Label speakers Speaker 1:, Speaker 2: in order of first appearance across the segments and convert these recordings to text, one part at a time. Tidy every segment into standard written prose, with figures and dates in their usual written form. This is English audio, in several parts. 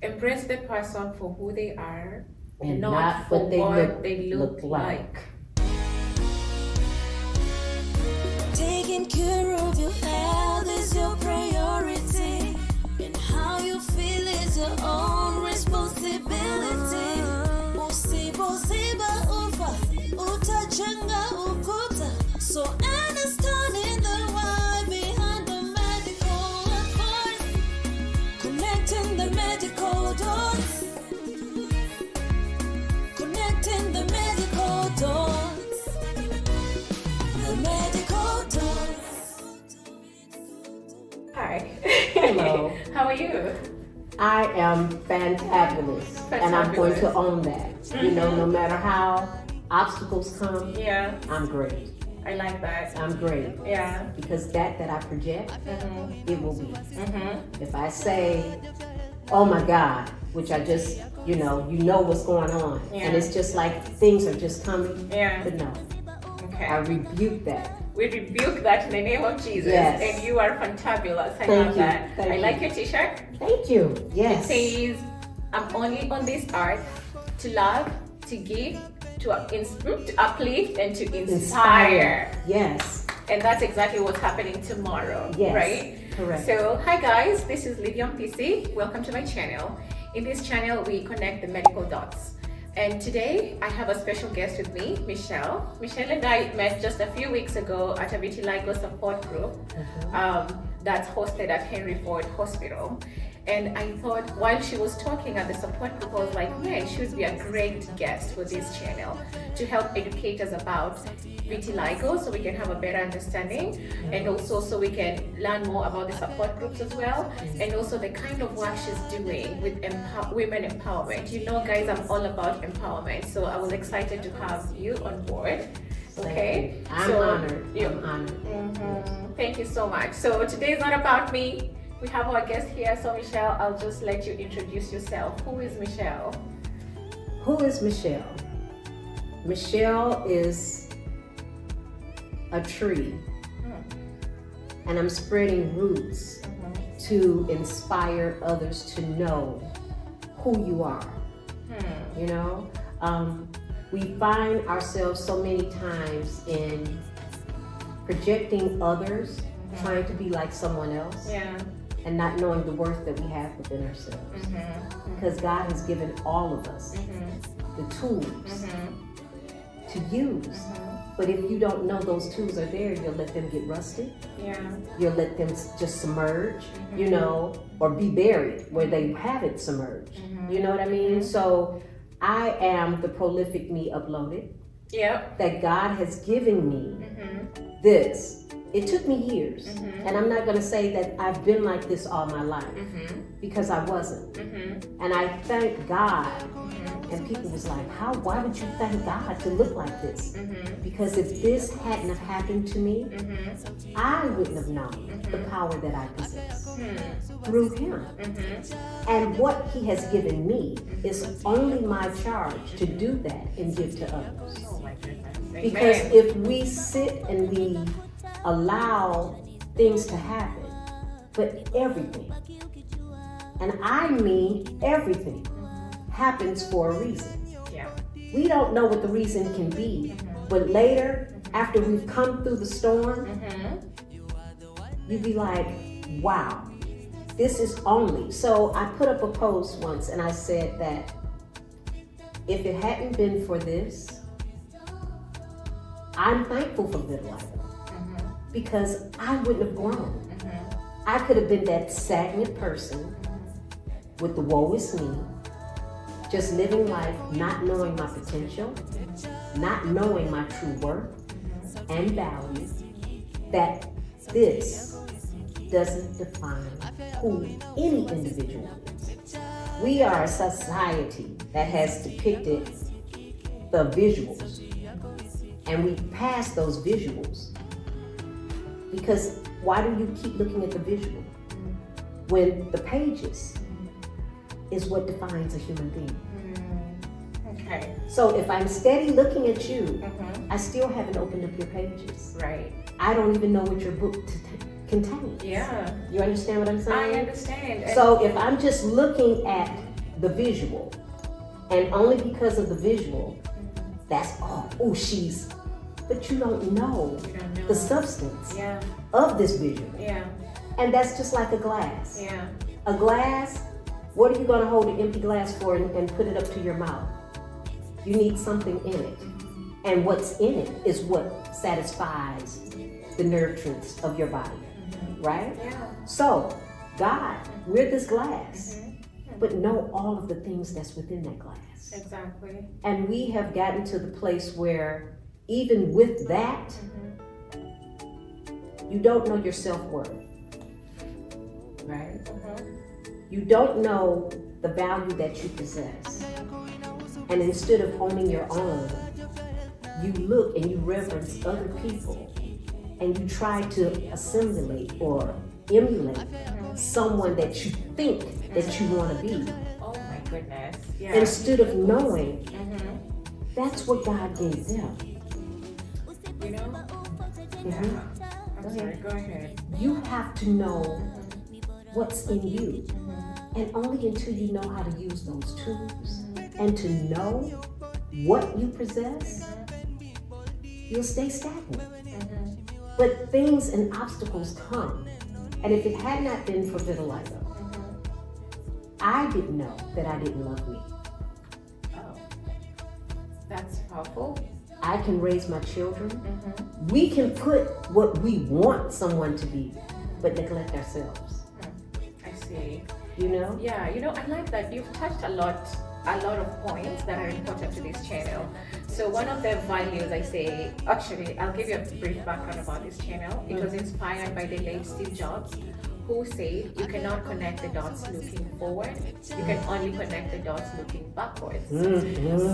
Speaker 1: Embrace the person for who they are,
Speaker 2: and
Speaker 1: not for what they look like.
Speaker 3: Taking care of your health is your priority, and how you feel is your own responsibility. Usipoziba ufa, utachanga ukuta. So understanding the why behind the medical advice, connecting the medical dots, connecting the medical dots, the medical dots.
Speaker 1: Hi.
Speaker 2: Hello.
Speaker 1: How are you?
Speaker 2: I am fantabulous, and I'm going to own that. You know, no matter how obstacles come,
Speaker 1: Yeah,
Speaker 2: I'm great.
Speaker 1: I like that.
Speaker 2: I'm great.
Speaker 1: Yeah.
Speaker 2: Because that I project, it will be.
Speaker 1: Mm-hmm.
Speaker 2: If I say, oh my God, which I just, you know what's going on.
Speaker 1: Yeah.
Speaker 2: And it's just like things are just coming.
Speaker 1: Yeah.
Speaker 2: But no,
Speaker 1: Okay.
Speaker 2: I rebuke that.
Speaker 1: We rebuke that in the name of Jesus.
Speaker 2: Yes.
Speaker 1: And you are fantabulous. I
Speaker 2: Thank
Speaker 1: love
Speaker 2: you.
Speaker 1: that.
Speaker 2: Thank
Speaker 1: I
Speaker 2: you.
Speaker 1: like your t-shirt.
Speaker 2: Thank you.
Speaker 1: It
Speaker 2: Yes.
Speaker 1: says, I'm only on this earth to love, to give, to uplift, and to inspire.
Speaker 2: Yes.
Speaker 1: And that's exactly what's happening tomorrow,
Speaker 2: Yes.
Speaker 1: right?
Speaker 2: Correct.
Speaker 1: So, hi guys, this is Lydia PC. Welcome to my channel. In this channel, we connect the medical dots. And today, I have a special guest with me, Michelle. Michelle and I met just a few weeks ago at a Vitiligo support group that's hosted at Henry Ford Hospital. And I thought while she was talking at the support group, I was like, man, she would be a great guest for this channel to help educate us about vitiligo so we can have a better understanding, and also so we can learn more about the support groups as well, and also the kind of work she's doing with women empowerment. You know, guys, I'm all about empowerment, so I was excited to have you on board. Okay,
Speaker 2: I'm honored. I'm honored.
Speaker 1: Thank you so much. So today is not about me. We have our guest here. So Michelle, I'll just let you introduce yourself. Who is Michelle?
Speaker 2: Who is Michelle? Michelle is a tree, and I'm spreading roots to inspire others to know who you are. You know, we find ourselves so many times in projecting others, trying to be like someone else, and not knowing the worth that we have within ourselves. Because God has given all of us the tools to use. But if you don't know those tools are there, you'll let them get rusted. You'll let them just submerge, you know, or be buried where they haven't submerged. You know what I mean? So I am the prolific me uploaded. That God has given me this. It took me years, and I'm not going to say that I've been like this all my life, because I wasn't. And I thank God. And people was like, why would you thank God to look like this? Because if this hadn't have happened to me, I wouldn't have known the power that I possess through Him. And what He has given me is only my charge to do that and give to others. Because if we sit and we allow things to happen, but everything, and I mean everything, happens for a reason. We don't know what the reason can be, but later, after we've come through the storm, you'd be like, wow, this is only. So I put up a post once and I said that if it hadn't been for this, I'm thankful for vitiligo. Because I wouldn't have grown. I could have been that stagnant person with the woe is me, just living life, not knowing my potential, not knowing my true worth and value, that this doesn't define who any individual is. We are a society that has depicted the visuals, and we pass those visuals. Because why do you keep looking at the visual when the pages is what defines a human being?
Speaker 1: Okay.
Speaker 2: So if I'm steady looking at you, I still haven't opened up your pages.
Speaker 1: Right.
Speaker 2: I don't even know what your book contains.
Speaker 1: Yeah.
Speaker 2: You understand what I'm saying?
Speaker 1: I understand.
Speaker 2: So if I'm just looking at the visual. And only because of the visual, that's, oh, she's, but you don't know the substance
Speaker 1: Yeah.
Speaker 2: of this visual.
Speaker 1: Yeah.
Speaker 2: And that's just like a glass.
Speaker 1: Yeah.
Speaker 2: A glass, what are you going to hold an empty glass for and put it up to your mouth? You need something in it. And what's in it is what satisfies the nutrients of your body, right?
Speaker 1: Yeah.
Speaker 2: So, God, we're this glass, but know all of the things that's within that glass.
Speaker 1: Exactly.
Speaker 2: And we have gotten to the place where even with that, you don't know your self-worth, right? You don't know the value that you possess. And instead of owning your own, you look and you reverence other people and you try to assimilate or emulate someone that you think that you want to be.
Speaker 1: Oh my goodness. Yeah.
Speaker 2: Instead of knowing that's what God gave them.
Speaker 1: You know?
Speaker 2: Mhm.
Speaker 1: I'm sorry, go ahead.
Speaker 2: You have to know what's in you. And only until you know how to use those tools and to know what you possess, you'll stay stagnant. But things and obstacles come. And if it had not been for vitiligo, I didn't know that I didn't love me.
Speaker 1: Oh. That's powerful.
Speaker 2: I can raise my children. We can put what we want someone to be, but neglect ourselves.
Speaker 1: I see.
Speaker 2: You know?
Speaker 1: Yeah, you know, I like that you've touched a lot of points that are important to this channel. So one of the values I say, actually, I'll give you a brief background about this channel. It was inspired by the late Steve Jobs, who said you cannot connect the dots looking forward, you can only connect the dots looking backwards.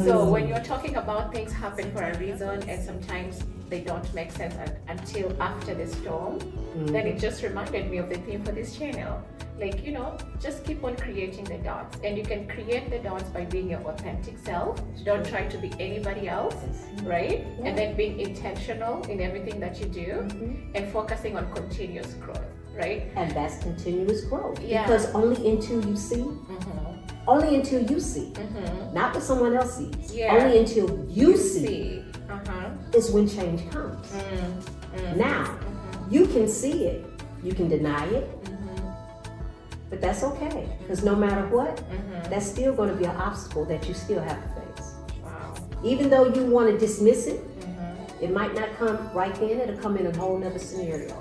Speaker 1: So when you're talking about things happen for a reason and sometimes they don't make sense until after the storm, then it just reminded me of the theme for this channel. Like, you know, just keep on creating the dots, and you can create the dots by being your authentic self. Don't try to be anybody else, right? And then being intentional in everything that you do and focusing on continuous growth, right?
Speaker 2: And that's continuous growth.
Speaker 1: Yeah.
Speaker 2: Because only until you see, only until you see, not what someone else sees,
Speaker 1: Yeah.
Speaker 2: only until you see is when change comes. Now, you can see it, you can deny it, but that's okay, because no matter what, that's still going to be an obstacle that you still have to face.
Speaker 1: Wow.
Speaker 2: Even though you want to dismiss it, it might not come right then, it'll come in a whole nother scenario,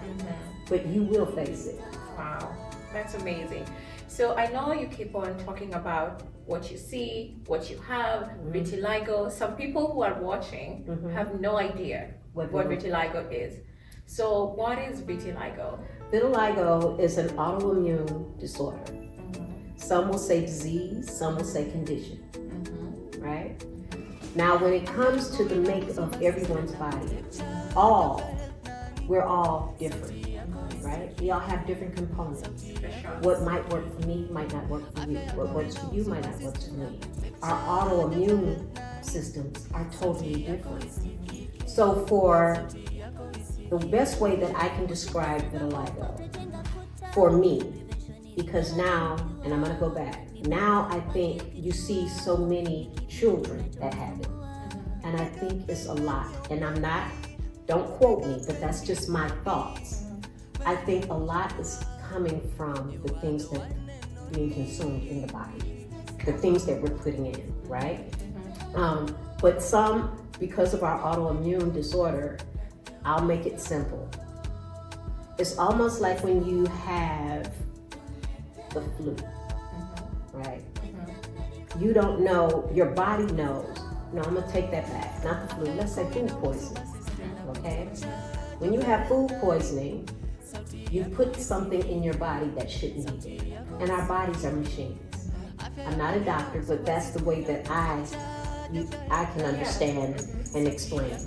Speaker 2: but you will face it.
Speaker 1: Wow, that's amazing. So I know you keep on talking about what you see, what you have, vitiligo. Some people who are watching have no idea what vitiligo is. So what is vitiligo?
Speaker 2: Vitiligo is an autoimmune disorder. Some will say disease, some will say condition, right? Now, when it comes to the makeup of everyone's body, we're all different, right? We all have different components. What might work for me might not work for you. What works for you might not work for me. Our autoimmune systems are totally different. So for the best way that I can describe vitiligo, for me, because now, and I'm gonna go back, now I think you see so many children that have it. And I think it's a lot. And don't quote me, but that's just my thoughts. I think a lot is coming from the things that are being consumed in the body, the things that we're putting in, right? But some, because of our autoimmune disorder, I'll make it simple. It's almost like when you have the flu, right? You don't know, your body knows. No, I'm gonna take that back, not the flu, let's say food poisoning, okay? When you have food poisoning, you put something in your body that shouldn't be there. And our bodies are machines. I'm not a doctor, but that's the way that I can understand and explain.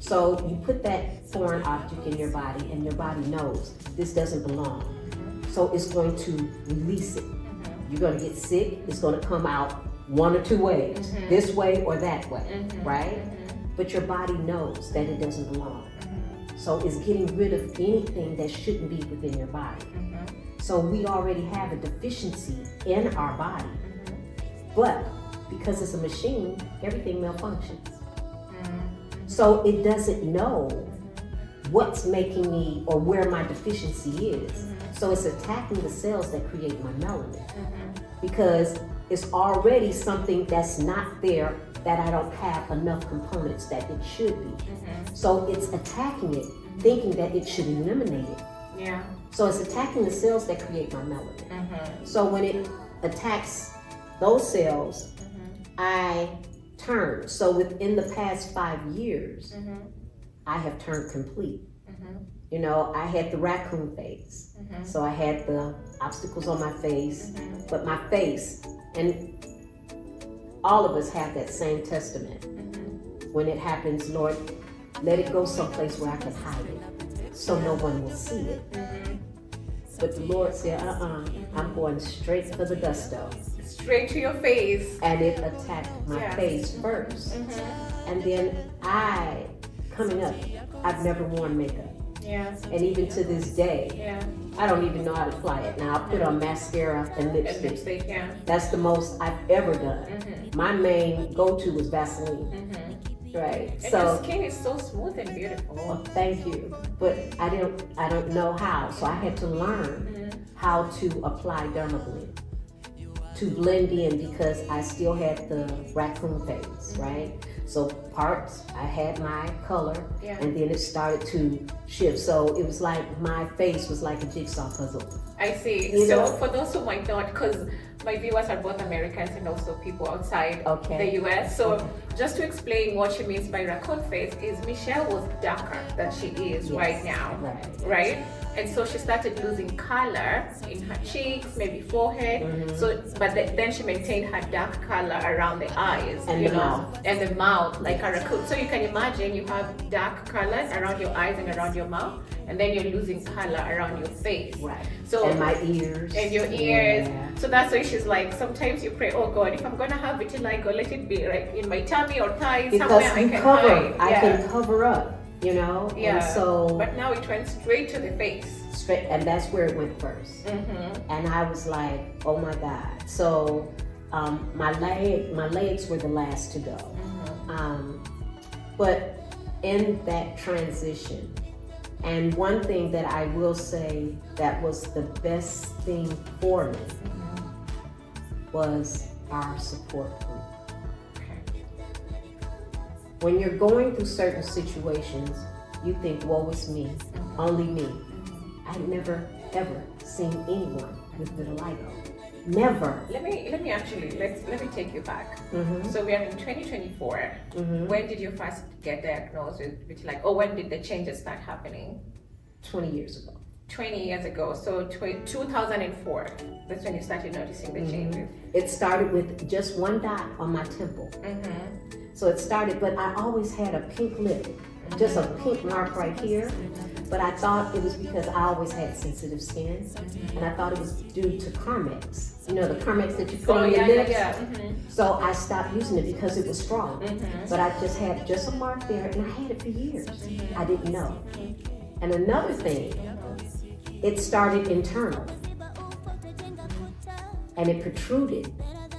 Speaker 2: So you put that foreign object in your body and your body knows this doesn't belong. So it's going to release it. You're going to get sick. It's going to come out one or two ways, this way or that way, right? But your body knows that it doesn't belong. So it's getting rid of anything that shouldn't be within your body. So we already have a deficiency in our body. But because it's a machine, everything malfunctions. So it doesn't know what's making me or where my deficiency is. So it's attacking the cells that create my melanin. Because it's already something that's not there, that I don't have enough components that it should be. So it's attacking it, thinking that it should eliminate it.
Speaker 1: Yeah.
Speaker 2: So it's attacking the cells that create my melanin. So when it attacks those cells, I turn. So within the past 5 years, I have turned complete. You know, I had the raccoon face. So I had the obstacles on my face, but my face, and all of us have that same testament. When it happens, Lord, let it go someplace where I can hide it, so no one will see it. But the Lord said, I'm going straight for the gusto.
Speaker 1: Straight to your face.
Speaker 2: And it attacked my face first. And then coming up, I've never worn makeup.
Speaker 1: Yeah.
Speaker 2: And even to this day, I don't even know how to apply it. Now I put on mascara and lipstick. That's the most I've ever done. My main go-to was Vaseline. Right.
Speaker 1: And
Speaker 2: so
Speaker 1: your skin is so smooth and beautiful.
Speaker 2: Well, thank you. But I don't know how. So I had to learn how to apply dermablend to blend in, because I still had the raccoon face, right? So parts, I had my color, and then it started to shift. So it was like my face was like a jigsaw puzzle.
Speaker 1: I see.
Speaker 2: You
Speaker 1: so
Speaker 2: know?
Speaker 1: for those who might not, because my viewers are both Americans and also people outside the US. So just to explain what she means by raccoon face is Michelle was darker than she is right now, right? And so she started losing color in her cheeks, maybe forehead. So, but then she maintained her dark color around the eyes,
Speaker 2: and
Speaker 1: you
Speaker 2: the
Speaker 1: know,
Speaker 2: mouth.
Speaker 1: and the mouth, like a raccoon. So you can imagine you have dark colors around your eyes and around your mouth, and then you're losing color around your face.
Speaker 2: Right.
Speaker 1: So
Speaker 2: and my ears.
Speaker 1: And your ears.
Speaker 2: Yeah.
Speaker 1: So that's why she's like, sometimes you pray, oh God, if I'm gonna have vitiligo, let it be like in my tummy or thighs, somewhere
Speaker 2: Because
Speaker 1: I
Speaker 2: you
Speaker 1: can
Speaker 2: cover,
Speaker 1: hide.
Speaker 2: I can cover up, you know?
Speaker 1: Yeah.
Speaker 2: And so,
Speaker 1: but now it went straight to the face.
Speaker 2: straight, and that's where it went first. And I was like, oh my God. So my legs were the last to go. But in that transition, and one thing that I will say that was the best thing for me was our support group. When you're going through certain situations, you think, woe is me, only me. I've never ever seen anyone with vitiligo. Never.
Speaker 1: Let me actually let me take you back. So we are in 2024. When did you first get diagnosed with vitiligo? Or when did the changes start happening?
Speaker 2: 20 years ago.
Speaker 1: 20 years ago. So 2004. That's when you started noticing the changes.
Speaker 2: It started with just one dot on my temple. So it started, but I always had a pink lip, just a pink mark right here. But I thought it was because I always had sensitive skin, and I thought it was due to Carmex. You know, the Carmex that you put on your lips. So I stopped using it because it was strong. But I just had just a mark there, and I had it for years. I didn't know. And another thing, it started internal, and it protruded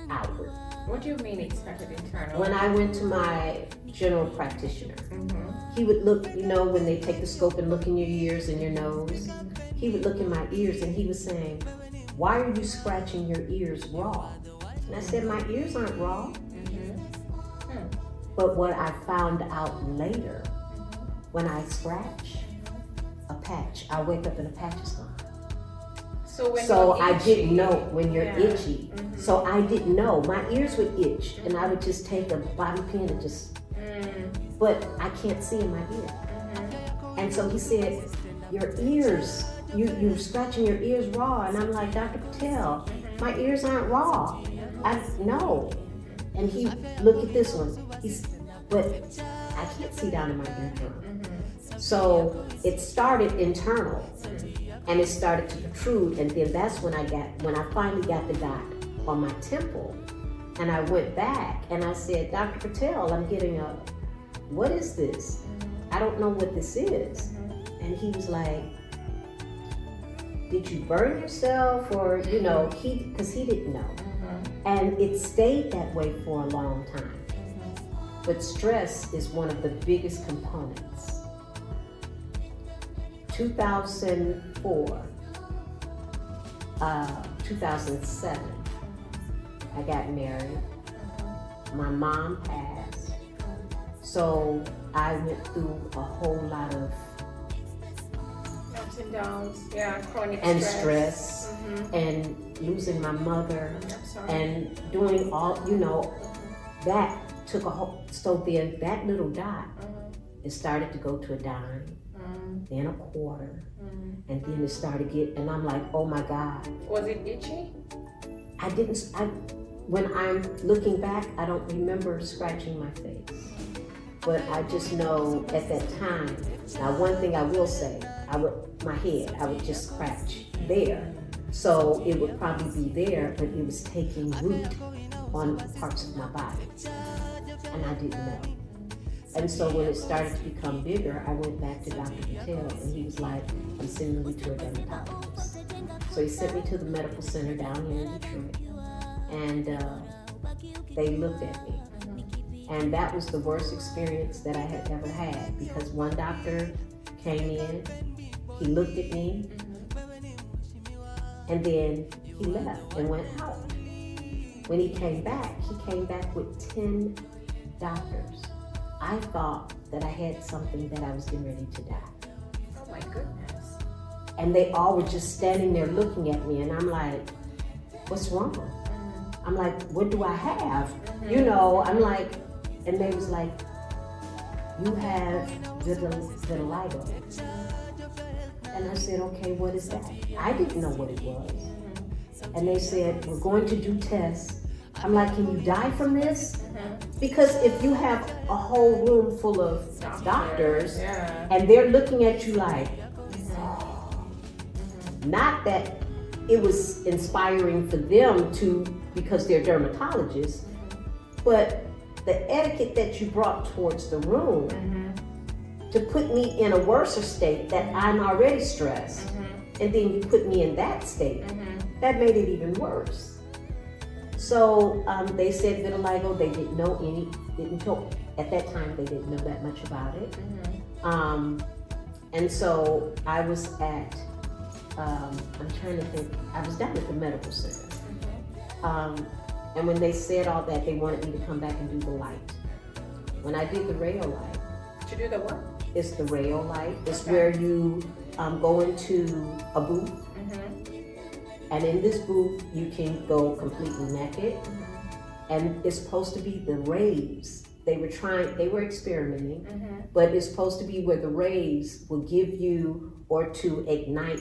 Speaker 2: outward.
Speaker 1: What do you mean it started internal?
Speaker 2: When I went to my general practitioner, he would look, you know, when they take the scope and look in your ears and your nose, he would look in my ears and he was saying, why are you scratching your ears raw? And I said, my ears aren't raw. But what I found out later, when I scratch a patch, I wake up and a patch is gone. So I didn't know when you're itchy. So I didn't know. My ears would itch, and I would just take a bobby pin and just, but I can't see in my ear. And so he said, your ears, you're scratching your ears raw. And I'm like, Dr. Patel, my ears aren't raw. I know. And he looked at this one. But I can't see down in my eardrum. So it started internal, and it started to protrude, and then that's when I finally got the dot on my temple, and I went back and I said, Dr. Patel, I'm getting what is this? I don't know what this is. And he was like, did you burn yourself? Or, you know, because he didn't know. And it stayed that way for a long time. But stress is one of the biggest components. 2004, 2007, I got married. My mom passed. So I went through a whole lot of
Speaker 1: Ups and downs, yeah, chronic
Speaker 2: and
Speaker 1: stress.
Speaker 2: and losing my mother
Speaker 1: I'm sorry.
Speaker 2: and doing all, that took a whole, so then that little dot, it started to go to a dime, then a quarter, and then it started and I'm like, oh my God.
Speaker 1: Was it itchy?
Speaker 2: When I'm looking back, I don't remember scratching my face. But I just know at that time, now one thing I will say, I would just scratch there. So it would probably be there, but it was taking root on parts of my body. And I didn't know. And so when it started to become bigger, I went back to Dr. Patel and he was like, I'm sending you to a dermatologist. So he sent me to the medical center down here in Detroit. And they looked at me. And that was the worst experience that I had ever had because one doctor came in, he looked at me, and then he left and went out. When he came back with 10 doctors. I thought that I had something that I was getting ready to die.
Speaker 1: Oh my goodness.
Speaker 2: And they all were just standing there looking at me and I'm like, what's wrong? I'm like, what do I have? I'm like, and they was like, you have vitiligo. And I said, okay, what is that? I didn't know what it was. And they said, we're going to do tests. I'm like, can you die from this? Because if you have a whole room full of doctors and they're looking at you like, not that it was inspiring for them because they're dermatologists, but the etiquette that you brought towards the room to put me in a worse state that I'm already stressed, and then you put me in that state, that made it even worse. So they said vitiligo, they didn't know at that time they didn't know that much about it. And so I was at, I'm trying to think, I was down at the medical center. And when they said all that, they wanted me to come back and do the light. When I did the rheolite.
Speaker 1: To do the what?
Speaker 2: It's the rheolite. It's where you go into a booth. And in this booth, you can go completely naked. And it's supposed to be the rays. They were experimenting, but it's supposed to be where the rays will give you or to ignite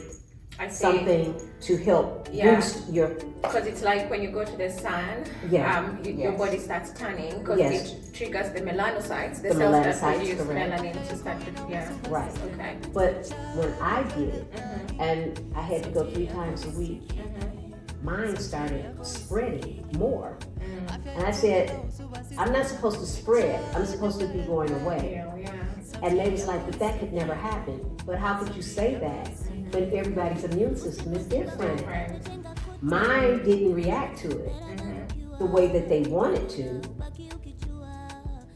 Speaker 2: something to help boost your.
Speaker 1: Because it's like when you go to the sun, your body starts tanning because it triggers the melanocytes, the cells that produce melanin to start to,
Speaker 2: Right.
Speaker 1: Okay.
Speaker 2: But when I did it, and I had to go 3 times a week, mine started spreading more. And I said, I'm not supposed to spread, I'm supposed to be going away. And they was like, but that could never happen. But how could you say that when everybody's immune system is different? Mine didn't react to it the way that they wanted to.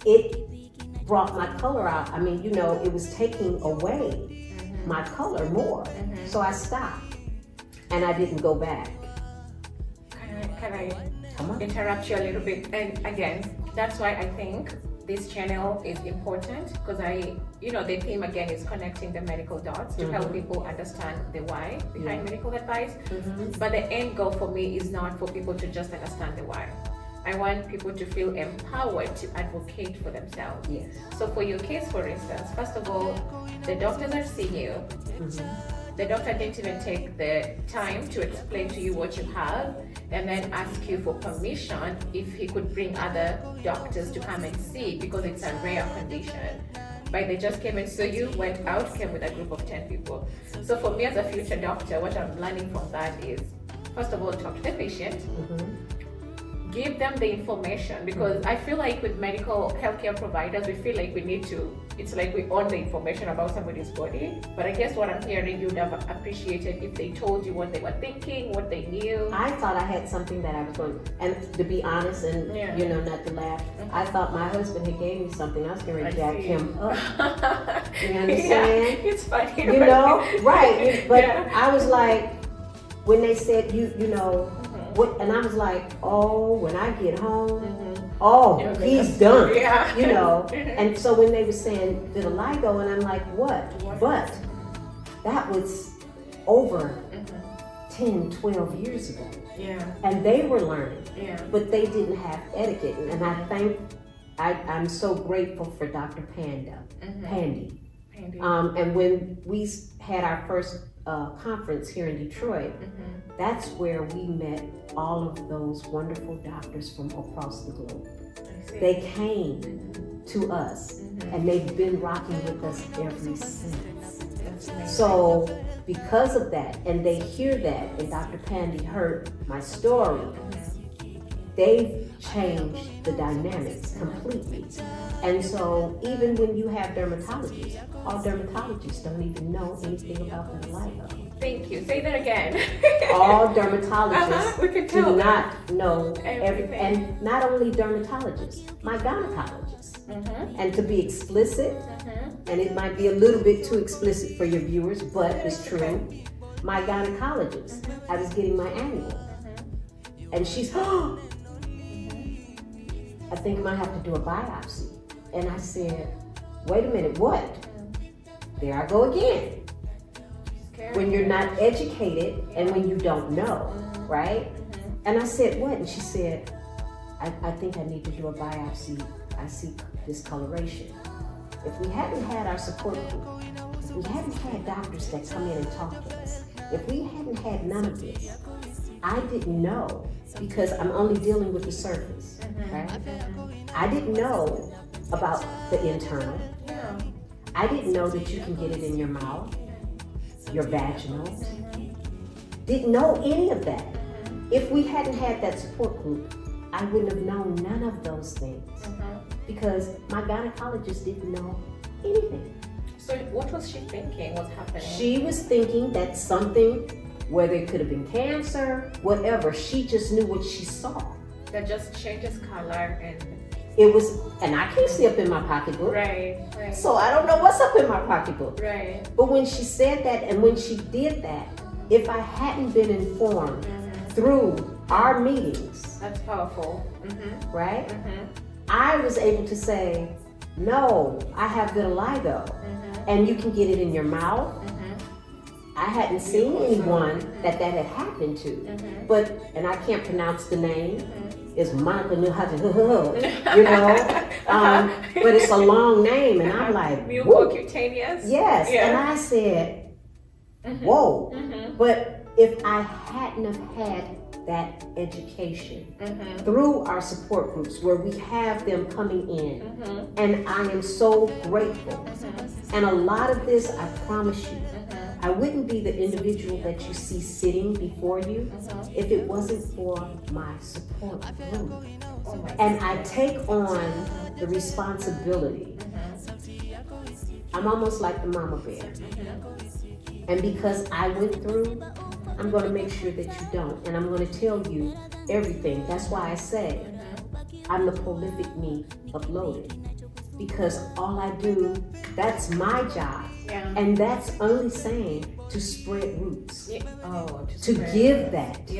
Speaker 2: It brought my color out. I mean, it was taking away my color more. So I stopped and I didn't go back.
Speaker 1: Can I interrupt you a little bit? And again, that's why I think this channel is important because the theme again is connecting the medical dots to help people understand the why behind medical advice. But the end goal for me is not for people to just understand the why. I want people to feel empowered to advocate for themselves. So for your case, for instance, first of all, the doctors are seeing you. The doctor didn't even take the time to explain to you what you have and then ask you for permission if he could bring other doctors to come and see because it's a rare condition. But they just came and saw you, went out, came with a group of 10 people. So for me as a future doctor, what I'm learning from that is, first of all, talk to the patient, give them the information, because I feel like with medical healthcare providers, we feel like we need to, it's like we own the information about somebody's body. But I guess what I'm hearing, you'd have appreciated if they told you what they were thinking, what they knew.
Speaker 2: I thought I had something that I was going, and to be honest, and you know, not to laugh, I thought my husband had gave me something. I was going to jack him up. You understand?
Speaker 1: It's funny.
Speaker 2: You know, right? But I was like, when they said you know, what, and I was like, oh, when I get home, oh, he's done. You know. And so when they were saying vitiligo, and I'm like, what? But that was over 10, 12 years ago. And they were learning. But they didn't have etiquette. And I'm so grateful for Dr. Pandy. And when we had our first conference here in Detroit, that's where we met all of those wonderful doctors from across the globe. They came to us, and they've been rocking with us ever since. So because of that, and they hear that, and Dr. Pandy heard my story, they've changed the dynamics completely. And so even when you have dermatologists, all dermatologists don't even know anything about vitiligo.
Speaker 1: Thank you. Say that again.
Speaker 2: All dermatologists do not know
Speaker 1: everything.
Speaker 2: And not only dermatologists, my gynecologist. And to be explicit, and it might be a little bit too explicit for your viewers, but it's true. My gynecologist, I was getting my annual, and she's, I think I might have to do a biopsy. And I said, wait a minute, what? There I go again. When you're not educated and when you don't know, right? And I said, what? And she said, I think I need to do a biopsy. I see discoloration. If we hadn't had our support group, if we hadn't had doctors that come in and talk to us, if we hadn't had none of this, I didn't know, because I'm only dealing with the surface, right? I didn't know about the internal. I didn't know that you can get it in your mouth, your vaginal. Didn't know any of that. If we hadn't had that support group, I wouldn't have known none of those things, because my gynecologist didn't know anything.
Speaker 1: So what was she thinking was happening?
Speaker 2: She was thinking that something, whether it could have been cancer, whatever, she just knew what she saw.
Speaker 1: That just changes color and...
Speaker 2: It was, and I can't see up in my pocketbook.
Speaker 1: Right.
Speaker 2: So I don't know what's up in my pocketbook.
Speaker 1: Right.
Speaker 2: But when she said that, and when she did that, if I hadn't been informed through our meetings,
Speaker 1: that's powerful.
Speaker 2: right? I was able to say, no, I have vitiligo, and you can get it in your mouth. I hadn't seen anyone that had happened to, but, and I can't pronounce the name, it's Monica, you know, but it's a long name, and I'm like,
Speaker 1: mucocutaneous?
Speaker 2: Yes, and I said, whoa, but if I hadn't have had that education through our support groups, where we have them coming in, and I am so grateful, and a lot of this, I promise you, I wouldn't be the individual that you see sitting before you if it wasn't for my support group. And I take on the responsibility. I'm almost like the mama bear. And because I went through, I'm going to make sure that you don't. And I'm going to tell you everything. That's why I say I'm the prolific me uploaded. Because all I do, that's my job. And that's only saying to spread roots. To give that.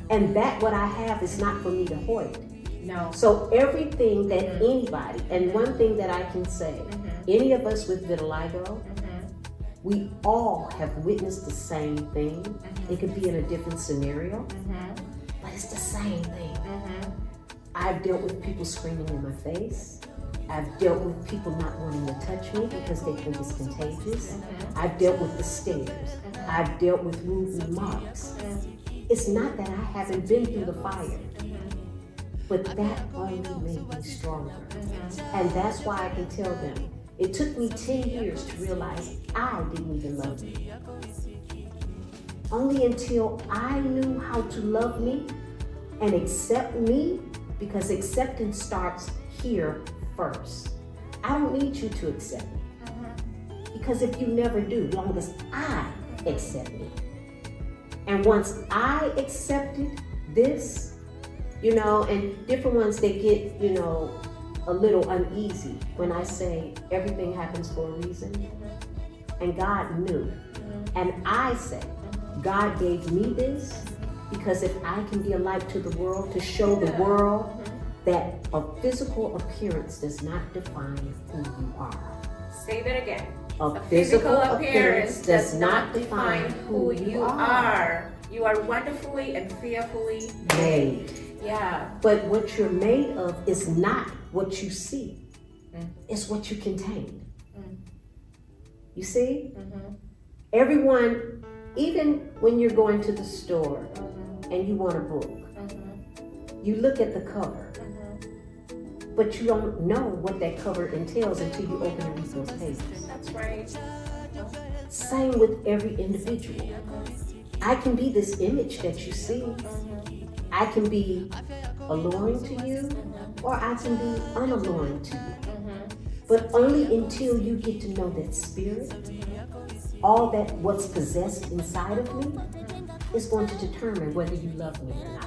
Speaker 2: And that what I have is not for me to hoard.
Speaker 1: No.
Speaker 2: So everything that anybody, and one thing that I can say, any of us with vitiligo, we all have witnessed the same thing. It could be in a different scenario, but it's the same thing. I've dealt with people screaming in my face. I've dealt with people not wanting to touch me because they think it's contagious. I've dealt with the stares. I've dealt with rude remarks. It's not that I haven't been through the fire, but that only made me stronger. And that's why I can tell them, it took me 10 years to realize I didn't even love me. Only until I knew how to love me and accept me because acceptance starts here first. I don't need you to accept me. Because if you never do, long as I accept me. And once I accepted this, you know, and different ones, they get, you know, a little uneasy when I say everything happens for a reason. And God knew. And I say, God gave me this because if I can be a light to the world, to show the world that a physical appearance does not define who you are.
Speaker 1: Say that again.
Speaker 2: A physical appearance does not define who you are.
Speaker 1: You are wonderfully and fearfully
Speaker 2: made.
Speaker 1: Yeah.
Speaker 2: But what you're made of is not what you see. It's what you contain. You see? Everyone, even when you're going to the store and you want a book, you look at the cover. But you don't know what that cover entails until you open and read those pages.
Speaker 1: That's right.
Speaker 2: Same with every individual. I can be this image that you see. I can be alluring to you, or I can be unalluring to you. But only until you get to know that spirit, all that what's possessed inside of me, is going to determine whether you love me or not.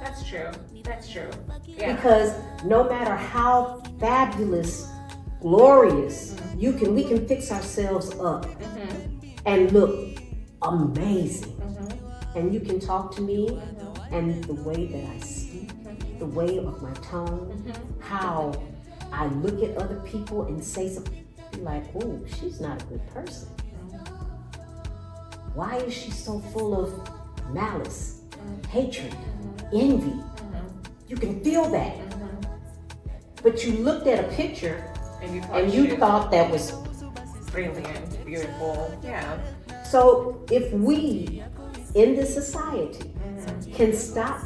Speaker 1: That's true. That's true. Yeah.
Speaker 2: Because no matter how fabulous, glorious we can fix ourselves up and look amazing. And you can talk to me and the way that I speak, the way of my tone, how I look at other people and say something like, oh, she's not a good person. Why is she so full of malice, hatred, envy? You can feel that. But you looked at a picture and you thought that was
Speaker 1: brilliant, beautiful. Yeah.
Speaker 2: So if we in this society can stop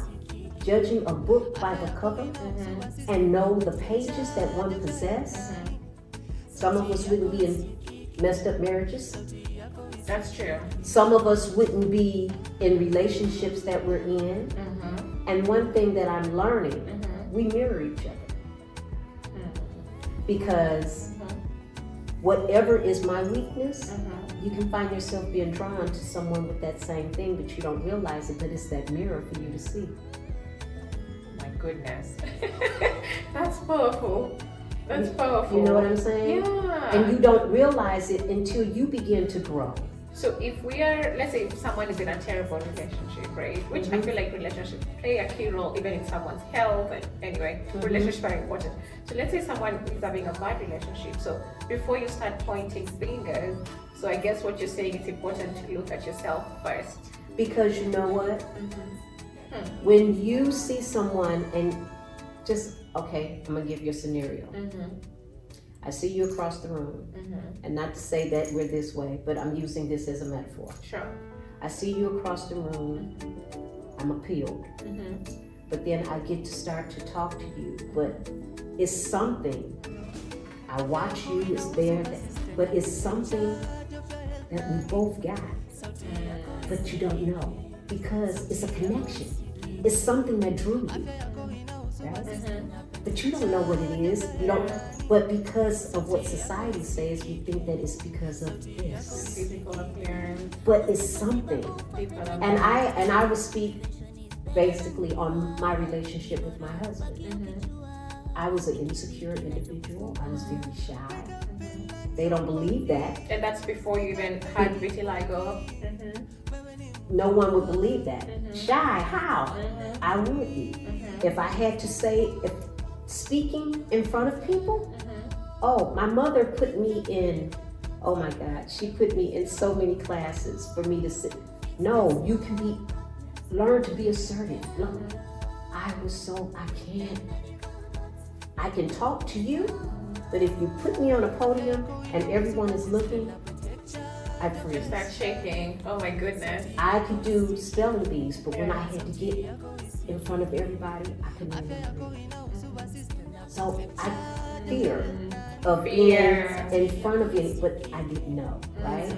Speaker 2: judging a book by the cover and know the pages that one possess, some of us wouldn't be in messed up marriages.
Speaker 1: That's true.
Speaker 2: Some of us wouldn't be in relationships that we're in. And one thing that I'm learning, we mirror each other. Because whatever is my weakness, you can find yourself being drawn to someone with that same thing, but you don't realize it, but it's that mirror for you to see.
Speaker 1: My goodness. That's powerful. That's powerful.
Speaker 2: You know what I'm saying?
Speaker 1: Yeah.
Speaker 2: And you don't realize it until you begin to grow.
Speaker 1: So if we are, let's say if someone is in a terrible relationship, right? Which I feel like relationships play a key role even in someone's health. And anyway, relationships are important. So let's say someone is having a bad relationship. So before you start pointing fingers, so I guess what you're saying, it's important to look at yourself first.
Speaker 2: Because you know what? When you see someone and just, okay, I'm gonna give you a scenario. I see you across the room, and not to say that we're this way, but I'm using this as a metaphor.
Speaker 1: Sure.
Speaker 2: I see you across the room, I'm appealed, but then I get to start to talk to you, but it's something, I watch you, it's there, but it's something that we both got, but you don't know, because it's a connection. It's something that drew you, right? But you don't know what it is. You don't. But because of what society says, you think that it's because of this.
Speaker 1: Physical appearance.
Speaker 2: But it's something. And I will speak basically on my relationship with my husband. I was an insecure individual. I was very shy. They don't believe that.
Speaker 1: And that's before you even had vitiligo.
Speaker 2: No one would believe that. Shy, how? I would be. If I had to say, if speaking in front of people, oh, my mother put me in, oh my God, she put me in so many classes for me to sit. No, you can learn to be assertive. Look, I can talk to you, but if you put me on a podium and everyone is looking, I freeze.
Speaker 1: You start shaking. Oh my goodness.
Speaker 2: I could do spelling bees, but when I had to get in front of everybody, I couldn't even breathe. So I fear of being in front of it, but I didn't know, right?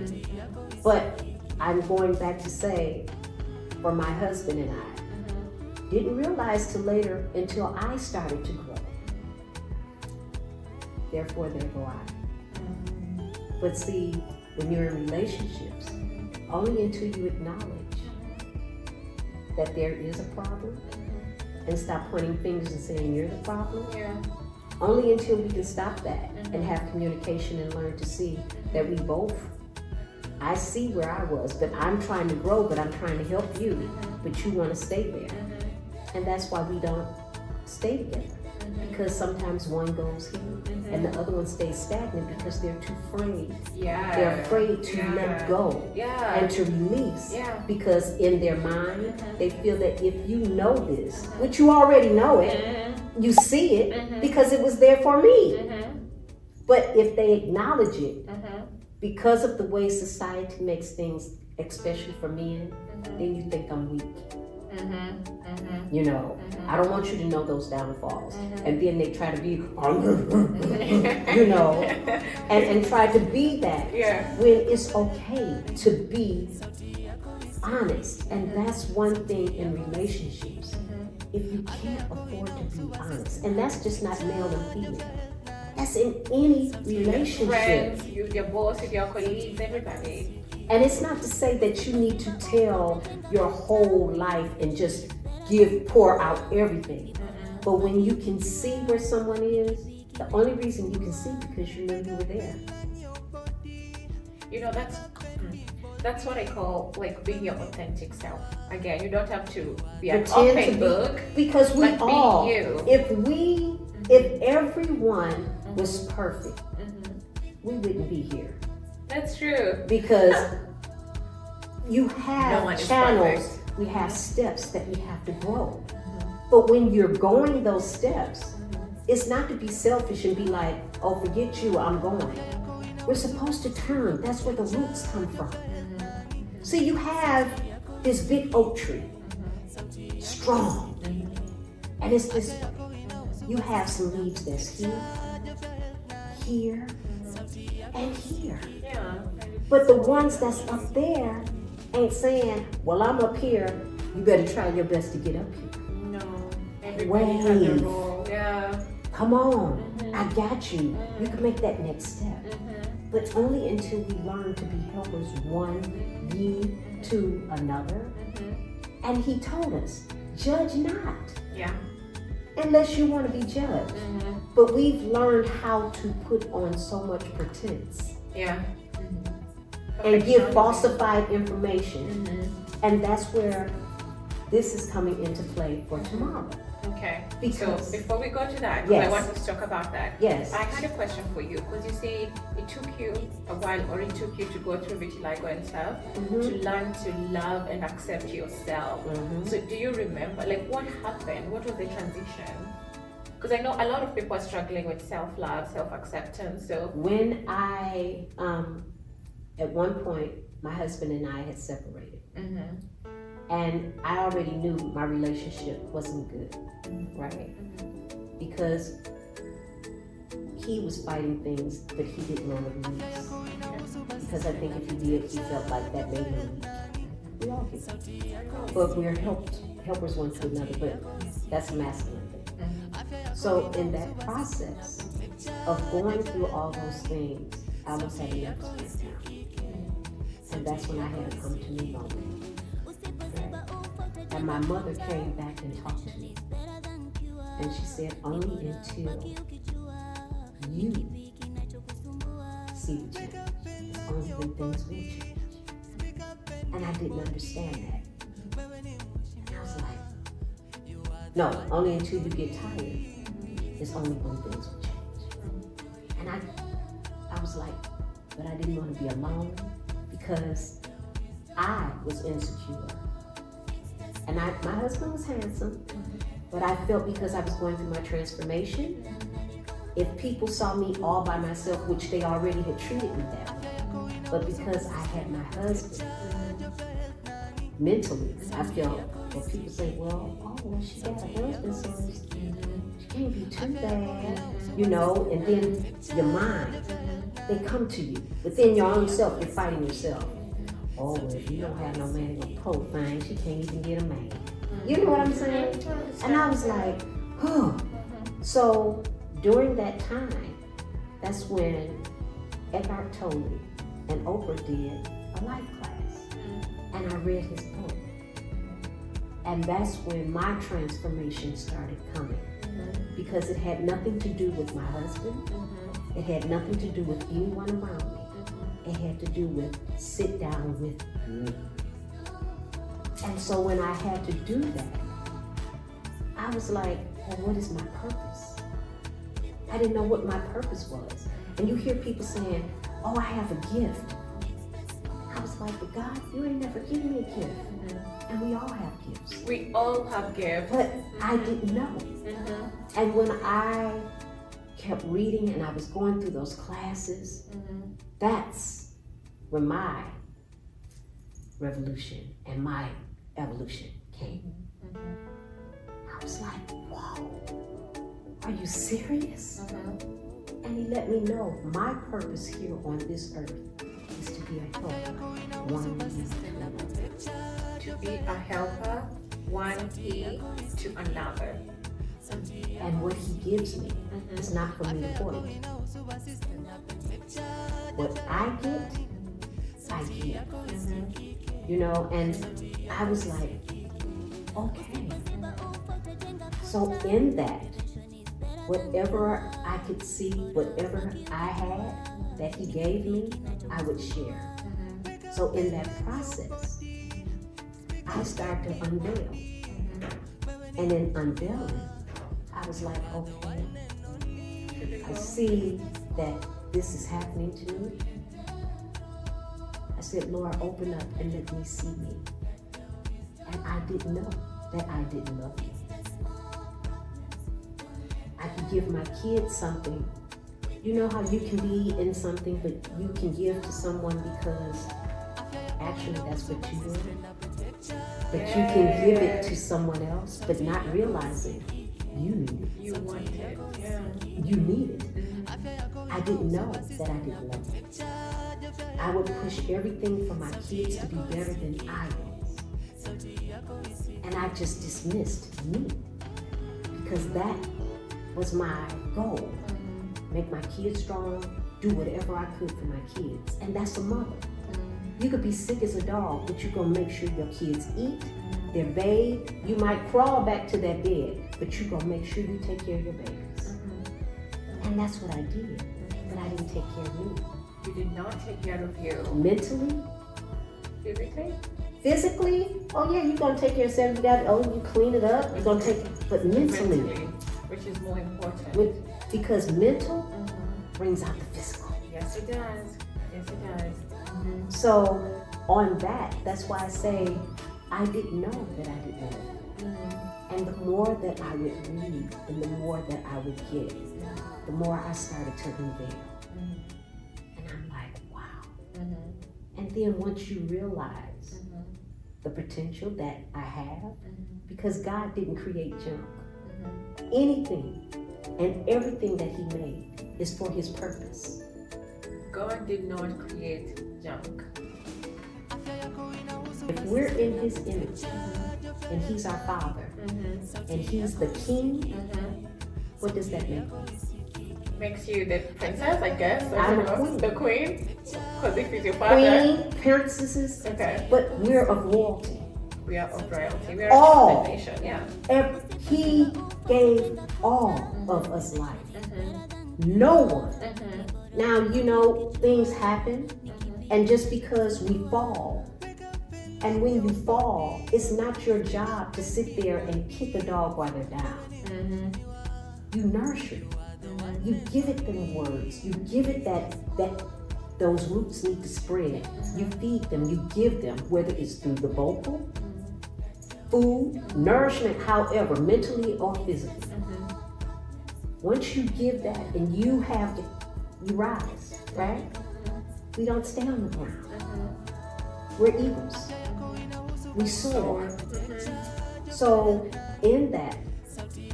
Speaker 2: But I'm going back to say, for my husband and I, Didn't realize till later until I started to grow. Therefore, there go I. But see, when you're in relationships, only until you acknowledge that there is a problem and stop pointing fingers and saying you're the problem.
Speaker 1: Yeah.
Speaker 2: Only until we can stop that and have communication and learn to see that we both, I see where I was, but I'm trying to grow, but I'm trying to help you, but you want to stay there. And that's why we don't stay together. Because sometimes one goes here and the other one stays stagnant because they're too afraid.
Speaker 1: Yeah.
Speaker 2: They're afraid to let go and to release.
Speaker 1: Yeah.
Speaker 2: Because in their mind, they feel that if you know this, which you already know it, you see it because it was there for me. But if they acknowledge it, because of the way society makes things, especially for men, then you think I'm weak. You know, I don't want you to know those downfalls. And then they try to be, you know, and try to be that when it's okay to be honest. And that's one thing in relationships. If you can't afford to be honest, and that's just not male and female. That's in any relationship.
Speaker 1: Friends, your boss, your colleagues, everybody.
Speaker 2: And it's not to say that you need to tell your whole life and just pour out everything. But when you can see where someone is, the only reason you can see because you know you were there.
Speaker 1: You know, that's what I call like being your authentic self. Again, you don't have to be an open book.
Speaker 2: Because we all,
Speaker 1: be you.
Speaker 2: If everyone was perfect, we wouldn't be here.
Speaker 1: That's true.
Speaker 2: Because you have
Speaker 1: one is
Speaker 2: channels,
Speaker 1: perfect.
Speaker 2: we have steps that we have to grow. But when you're going those steps, it's not to be selfish and be like, oh, forget you, I'm going. We're supposed to turn. That's where the roots come from. See, you have this big oak tree, strong, and it's this way. You have some leaves that's here, and here.
Speaker 1: Yeah.
Speaker 2: But the ones that's up there ain't saying, well, I'm up here, you better try your best to get up here.
Speaker 1: No. Everybody has their role. Yeah.
Speaker 2: Come on, I got you. You can make that next step. But only until we learn to be helpers one ye to another. And he told us, judge not.
Speaker 1: Yeah.
Speaker 2: Unless you want to be judged. But we've learned how to put on so much pretense.
Speaker 1: Yeah.
Speaker 2: And give falsified information. And that's where this is coming into play for tomorrow.
Speaker 1: Okay.
Speaker 2: Because,
Speaker 1: so before we go to that, because I want to talk about that.
Speaker 2: Yes.
Speaker 1: I had a question for you because you say it took you a while, or it took you to go through vitiligo and stuff to learn to love and accept yourself. So do you remember, like, what happened? What was the transition? Because I know a lot of people are struggling with self-love, self-acceptance. So
Speaker 2: when I, at one point, my husband and I had separated. And I already knew my relationship wasn't good, right? Because he was fighting things that he didn't want to release. Because I think if he did, he felt like that made him weak. We all get. But we're helpers one to another, but that's a masculine thing. So in that process of going through all those things, I almost had a nervous breakdown. And that's when I had a come to me moment. And my mother came back and talked to me. And she said, only until you see the change, it's only when things will change. And I didn't understand that. And I was like, no, only until you get tired, it's only when things will change. And I was like, but I didn't want to be alone because I was insecure. And my husband was handsome, but I felt because I was going through my transformation, if people saw me all by myself, which they already had treated me that way, but because I had my husband, mentally, I felt, well, people say, well, she got a husband, so she can't be too bad, you know, and then your mind, they come to you. Within your own self, you're fighting yourself. Oh, well, if you don't have no man in a pole thing, she can't even get a man. You know what I'm saying? And I was like, oh. So during that time, that's when Eckhart Tolle and Oprah did a life class. And I read his book. And that's when my transformation started coming. Because it had nothing to do with my husband. It had nothing to do with anyone around me. It had to do with sit down with me. And so when I had to do that, I was like, well, what is my purpose? I didn't know what my purpose was. And you hear people saying, oh, I have a gift. I was like, but God, you ain't never given me a gift. And we all have gifts.
Speaker 1: We all have gifts.
Speaker 2: But I didn't know. And when I kept reading and I was going through those classes, that's when my revolution and my evolution came. I was like, whoa, are you serious? And he let me know my purpose here on this earth is to be a helper, one to
Speaker 1: To be a helper, one key to another.
Speaker 2: And what he gives me is not for me to hoard. What I get, I give. You know, and I was like, okay. So in that, whatever I could see, whatever I had that he gave me, I would share. So in that process, I started to unveil. And in unveiling, I was like, okay, I see that this is happening to me. I said, Lord, open up and let me see me. And I didn't know that I didn't love you. I could give my kids something. You know how you can be in something, but you can give to someone because actually that's what you want. But you can give it to someone else, but not realizing you need it.
Speaker 1: You want it. Yeah.
Speaker 2: You need it. I didn't know that I didn't love it. I would push everything for my kids to be better than I was. And I just dismissed me because that was my goal. Make my kids strong, do whatever I could for my kids. And that's a mother. You could be sick as a dog, but you're gonna make sure your kids eat, they're bathed. You might crawl back to that bed, but you're gonna make sure you take care of your babies. And that's what I did, but I didn't take care of me.
Speaker 1: You did not take care of you.
Speaker 2: Mentally,
Speaker 1: Physically?
Speaker 2: physically, oh yeah, you're gonna take care of yourself. You got, you clean it up, you're gonna take it, but mentally,
Speaker 1: which is more important.
Speaker 2: Because mental brings out the physical.
Speaker 1: Yes, it does. Yes, it does.
Speaker 2: So on that, that's why I say I didn't know that I didn't know. And the more that I would read and the more that I would get, the more I started to unveil. And I'm like, wow. And then once you realize the potential that I have, because God didn't create junk. Anything and everything that he made is for his purpose.
Speaker 1: God did not create junk.
Speaker 2: If we're in his image and he's our father and he's the king, what does that make us?
Speaker 1: Makes you the princess, I guess. Or
Speaker 2: I'm a queen.
Speaker 1: The queen? Because if he's your father.
Speaker 2: Queen, princesses,
Speaker 1: Okay.
Speaker 2: but we're of royalty.
Speaker 1: We are of royalty. We are
Speaker 2: All.
Speaker 1: a nation, yeah.
Speaker 2: He gave all of us life. No one. Now, you know, things happen, and just because we fall, and when you fall, it's not your job to sit there and kick a dog while they're down. You nurture it. You give it them words. You give it that those roots need to spread. You feed them. You give them, whether it's through the vocal, food, nourishment, however, mentally or physically. Once you give that and you have to, you rise, right? We don't stay on the ground. We're eagles. We soar. So in that,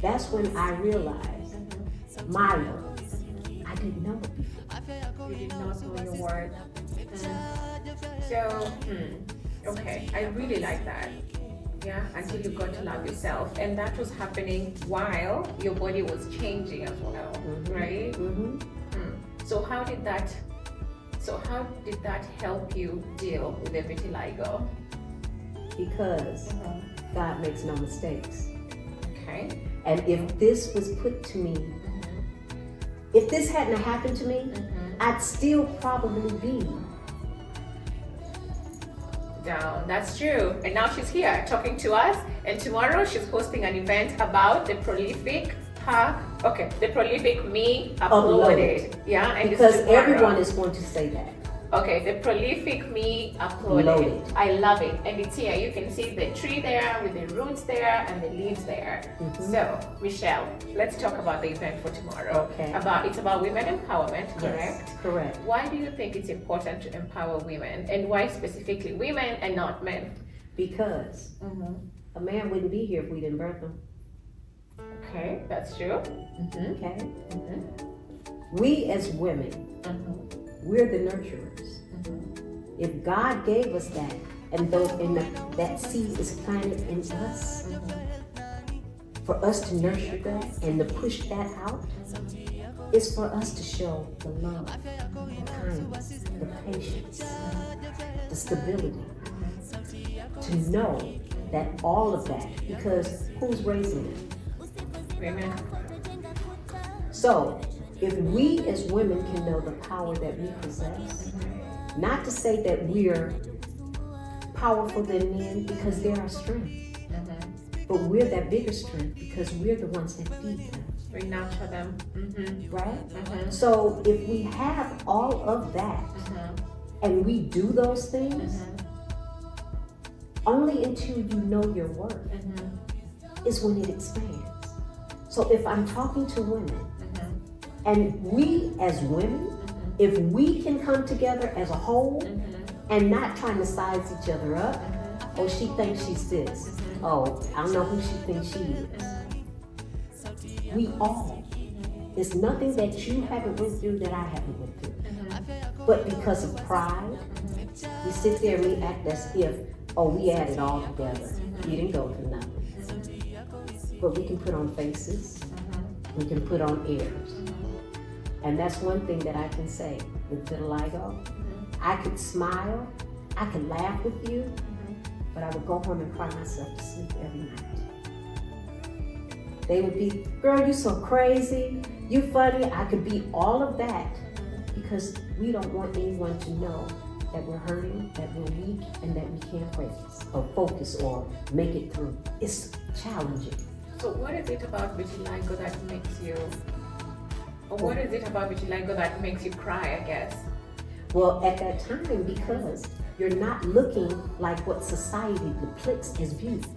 Speaker 2: that's when I realized my worth. I didn't know it before.
Speaker 1: You did not know your worth. So, okay, I really like that. Yeah, until you got to love yourself. And that was happening while your body was changing as well, right?
Speaker 2: Mm-hmm.
Speaker 1: So how did that help you deal with the vitiligo?
Speaker 2: Because God makes no mistakes.
Speaker 1: Okay.
Speaker 2: And if this was put to me, if this hadn't happened to me, I'd still probably be
Speaker 1: down. That's true. And now she's here talking to us. And tomorrow she's hosting an event about the prolific me uploaded. Yeah, and
Speaker 2: because
Speaker 1: it's tomorrow.
Speaker 2: everyone is going to say that.
Speaker 1: Okay, the prolific me uploaded.
Speaker 2: Loaded.
Speaker 1: I love it. And it's here. You can see the tree there with the roots there and the leaves there. So, Michelle, let's talk about the event for tomorrow.
Speaker 2: Okay.
Speaker 1: It's about women empowerment, correct?
Speaker 2: Yes, correct.
Speaker 1: Why do you think it's important to empower women? And why specifically women and not men?
Speaker 2: Because a man wouldn't be here if we didn't birth him.
Speaker 1: Okay, that's true.
Speaker 2: Okay? We as women, we're the nurturers. If God gave us that, and that seed is planted in us, for us to nurture that and to push that out, is for us to show the love, the kindness, the patience, the stability, to know that all of that, because who's raising it?
Speaker 1: Women.
Speaker 2: So, if we as women can know the power that we possess, not to say that we're powerful than men, because they're our strength, but we're that bigger strength because we're the ones that feed them.
Speaker 1: We nurture them.
Speaker 2: Right? So if we have all of that and we do those things, only until you know your worth is when it expands. So if I'm talking to women, and we as women, if we can come together as a whole and not trying to size each other up, oh, she thinks she's this. Oh, I don't know who she thinks she is. We all. It's nothing that you haven't went through that I haven't went through. But because of pride, we sit there and we act as if, oh, we had it all together. We didn't go through nothing. But we can put on faces. We can put on airs. And that's one thing that I can say with vitiligo. I could smile, I could laugh with you, but I would go home and cry myself to sleep every night. They would be, girl, you so crazy, you funny. I could be all of that because we don't want anyone to know that we're hurting, that we're weak, and that we can't focus or make it through. It's challenging.
Speaker 1: So what is it about vitiligo that makes you, or what is it about vitiligo that makes you cry, I guess?
Speaker 2: Well, at that time, because you're not looking like what society depicts as beauty,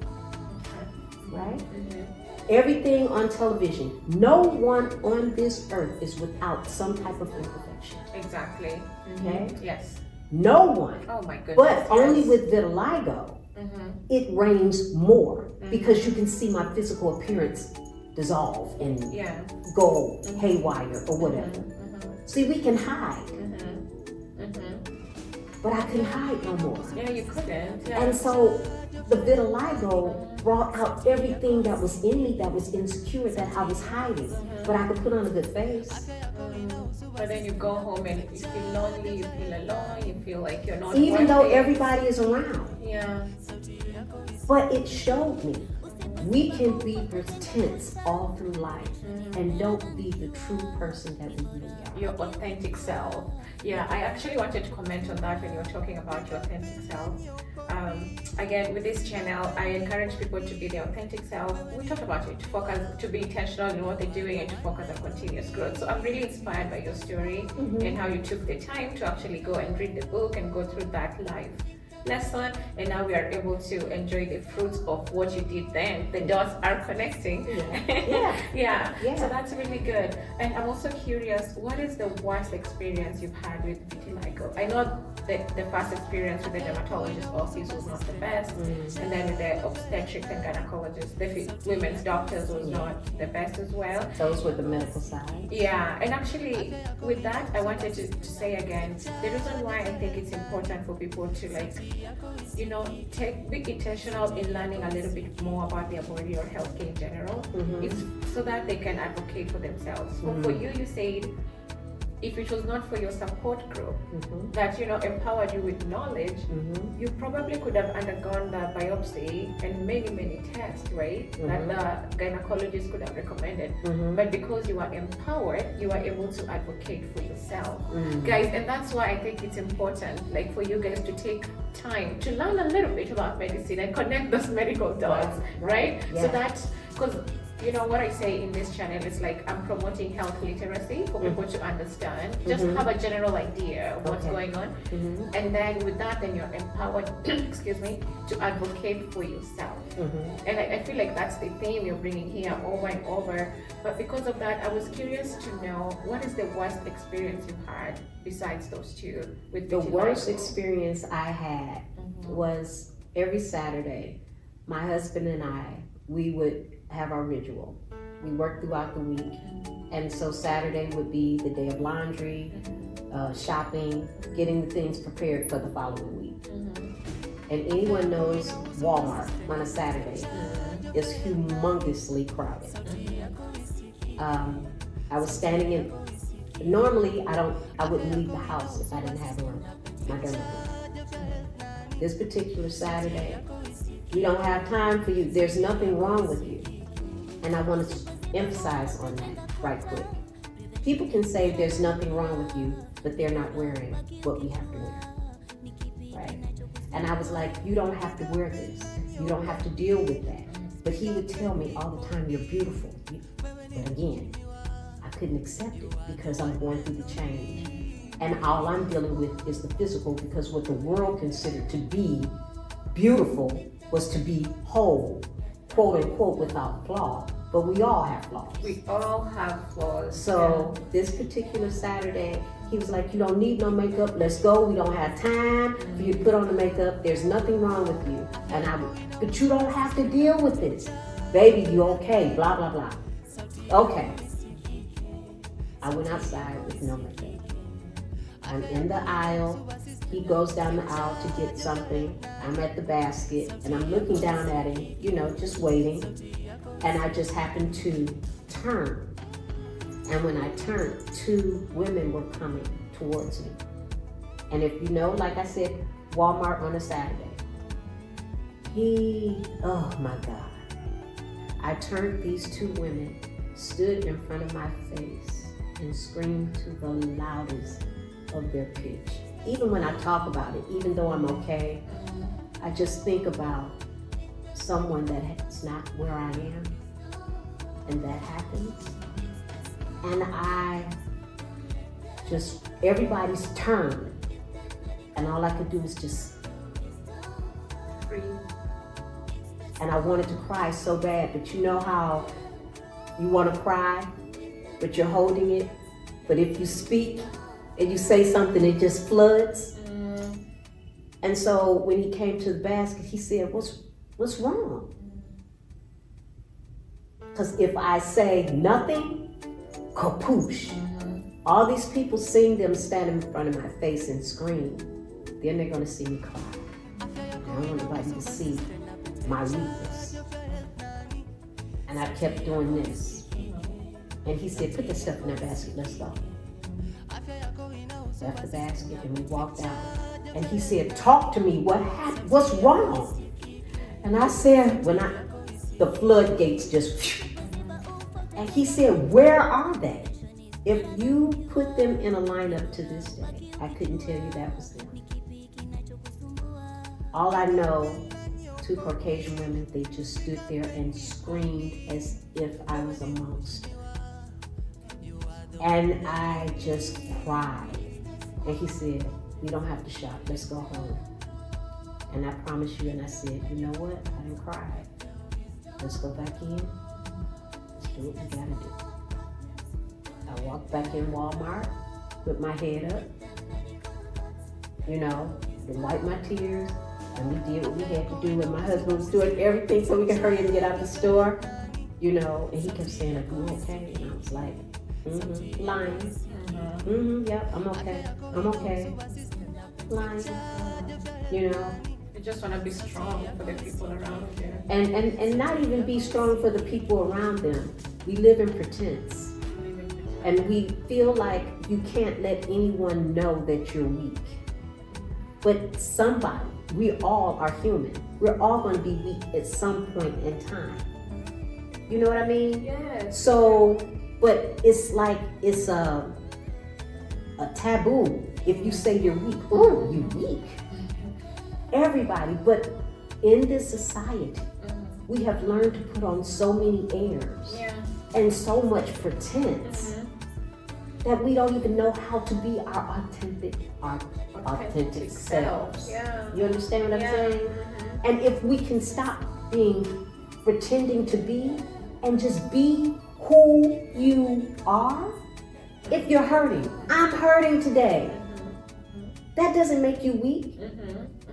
Speaker 2: right? Everything on television, no one on this earth is without some type of imperfection.
Speaker 1: Exactly.
Speaker 2: Okay?
Speaker 1: Yes.
Speaker 2: No one.
Speaker 1: Oh my goodness.
Speaker 2: But only with vitiligo, it reigns more because you can see my physical appearance dissolve and go haywire or whatever. See, we can hide. But I couldn't hide no more.
Speaker 1: Yeah, you couldn't. Yeah.
Speaker 2: And so the vitiligo brought out everything that was in me that was insecure, that I was hiding. But I could put on a good face.
Speaker 1: But then you go home and you feel lonely, you feel alone, you feel like you're not
Speaker 2: even though
Speaker 1: worthy.
Speaker 2: everybody is around.
Speaker 1: Yeah.
Speaker 2: But it showed me we can be pretense all through life and don't be the true person that we really are.
Speaker 1: Your authentic self. Yeah, I actually wanted to comment on that when you were talking about your authentic self. Again, with this channel, I encourage people to be their authentic self. We talk about it, to focus, to be intentional in what they're doing and to focus on continuous growth. So I'm really inspired by your story and how you took the time to actually go and read the book and go through that life lesson, and now we are able to enjoy the fruits of what you did then. The dots are connecting. Yeah. So that's really good. And I'm also curious, what is the worst experience you've had with vitiligo? I know that the first experience with the dermatologist office was not the best, and then with the obstetrics and gynecologists, the women's doctors was not the best as well.
Speaker 2: Those were the medical side.
Speaker 1: Yeah, and actually with that, I wanted to say again, the reason why I think it's important for people to like be intentional in learning a little bit more about their body or healthcare in general. It's so that they can advocate for themselves. So for you said, if it was not for your support group that empowered you with knowledge, you probably could have undergone the biopsy and many tests, right? That the gynecologist could have recommended. But because you are empowered, you are able to advocate for yourself, guys. And that's why I think it's important, like, for you guys to take time to learn a little bit about medicine and connect those medical dots, right?
Speaker 2: Yeah.
Speaker 1: So that, because what I say in this channel is like, I'm promoting health literacy for people to understand, just have a general idea of what's going on. And then with that, then you're empowered, excuse me, to advocate for yourself. And I feel like that's the theme you're bringing here over and over. But because of that, I was curious to know, what is the worst experience you've had besides those two with
Speaker 2: The
Speaker 1: vitiligo?
Speaker 2: worst experience I had was every Saturday, my husband and I, we would have our ritual. We worked throughout the week, and so Saturday would be the day of laundry, shopping, getting the things prepared for the following week. And anyone knows Walmart on a Saturday is humongously crowded. I was standing in. Normally, I wouldn't leave the house if I didn't have on my dermatologist. This particular Saturday, we don't have time for you. There's nothing wrong with you. And I want to emphasize on that right quick. People can say there's nothing wrong with you, but they're not wearing what we have to wear, right? And I was like, you don't have to wear this. You don't have to deal with that. But he would tell me all the time, you're beautiful. But again, I couldn't accept it because I'm going through the change. And all I'm dealing with is the physical, because what the world considered to be beautiful was to be whole, quote unquote, without flaw. But we all have flaws.
Speaker 1: We all have flaws.
Speaker 2: So this particular Saturday, he was like, you don't need no makeup. Let's go. We don't have time for you to put on the makeup. There's nothing wrong with you. And but you don't have to deal with this. Baby, you okay, blah, blah, blah. Okay. I went outside with no makeup. I'm in the aisle. He goes down the aisle to get something. I'm at the basket and I'm looking down at him, just waiting. And I just happened to turn. And when I turned, two women were coming towards me. And if you know, like I said, Walmart on a Saturday. Oh my God. I turned, these two women stood in front of my face and screamed to the loudest of their pitch. Even when I talk about it, even though I'm okay, I just think about someone that's not where I am, and that happens. And everybody's turned, and all I could do was just breathe. And I wanted to cry so bad, but you know how you want to cry, but you're holding it, but if you speak and you say something, it just floods. And so when he came to the basket, he said, what's wrong? Because if I say nothing, kapoosh. All these people seeing them stand in front of my face and scream, then they're gonna see me cry. I don't want nobody to see my weakness. And I kept doing this. And he said, put the stuff in the basket, let's go. Left the basket and we walked out. And he said, talk to me, what happened? What's wrong? And I said, the floodgates just, and he said, where are they? If you put them in a lineup to this day, I couldn't tell you that was them. All I know, two Caucasian women, they just stood there and screamed as if I was a monster. And I just cried. And he said, we don't have to shop, let's go home. And I promise you, and I said, you know what? I didn't cry. Let's go back in. Let's do what we gotta do. I walked back in Walmart with my head up, to wipe my tears, and we did what we had to do. And my husband was doing everything so we could hurry and get out the store, and he kept saying, are you okay? And I was like, lying. Yep, I'm okay. I'm okay. Lying. You know,
Speaker 1: You just want to be strong for the people around you.
Speaker 2: and not even be strong for the people around them. We live in pretense, and we feel like you can't let anyone know that you're weak. But somebody, we all are human. We're all going to be weak at some point in time. You know what I mean?
Speaker 1: Yes.
Speaker 2: So, but it's like it's a taboo if you say you're weak. Oh, you weak. Everybody, but in this society, we have learned to put on so many airs and so much pretense that we don't even know how to be our authentic selves.
Speaker 1: Yeah.
Speaker 2: You understand what I'm saying? And if we can stop pretending to be and just be who you are. If you're hurting, I'm hurting today. That doesn't make you weak,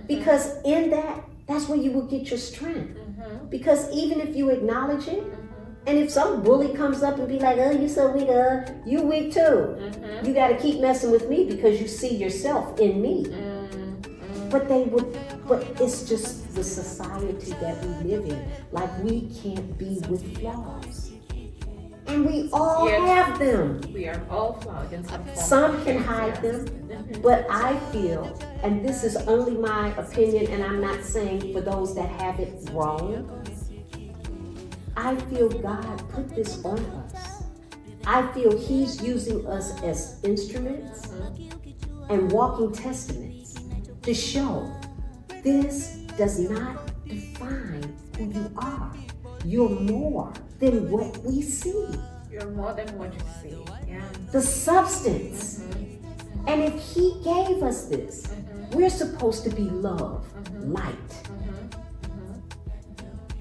Speaker 2: because in that's where you will get your strength. Because even if you acknowledge it, and if some bully comes up and be like, oh, you so weak, you weak too. You got to keep messing with me because you see yourself in me. But it's just the society that we live in. Like, we can't be with flaws. And we all have them.
Speaker 1: We are all flawed in some form.
Speaker 2: Some can hide them, but I feel, and this is only my opinion, and I'm not saying for those that have it wrong, I feel God put this on us. I feel He's using us as instruments and walking testaments to show this does not define who you are. You're more than what we see.
Speaker 1: You're more than what you see. Yeah.
Speaker 2: The substance. And if He gave us this, we're supposed to be love, light.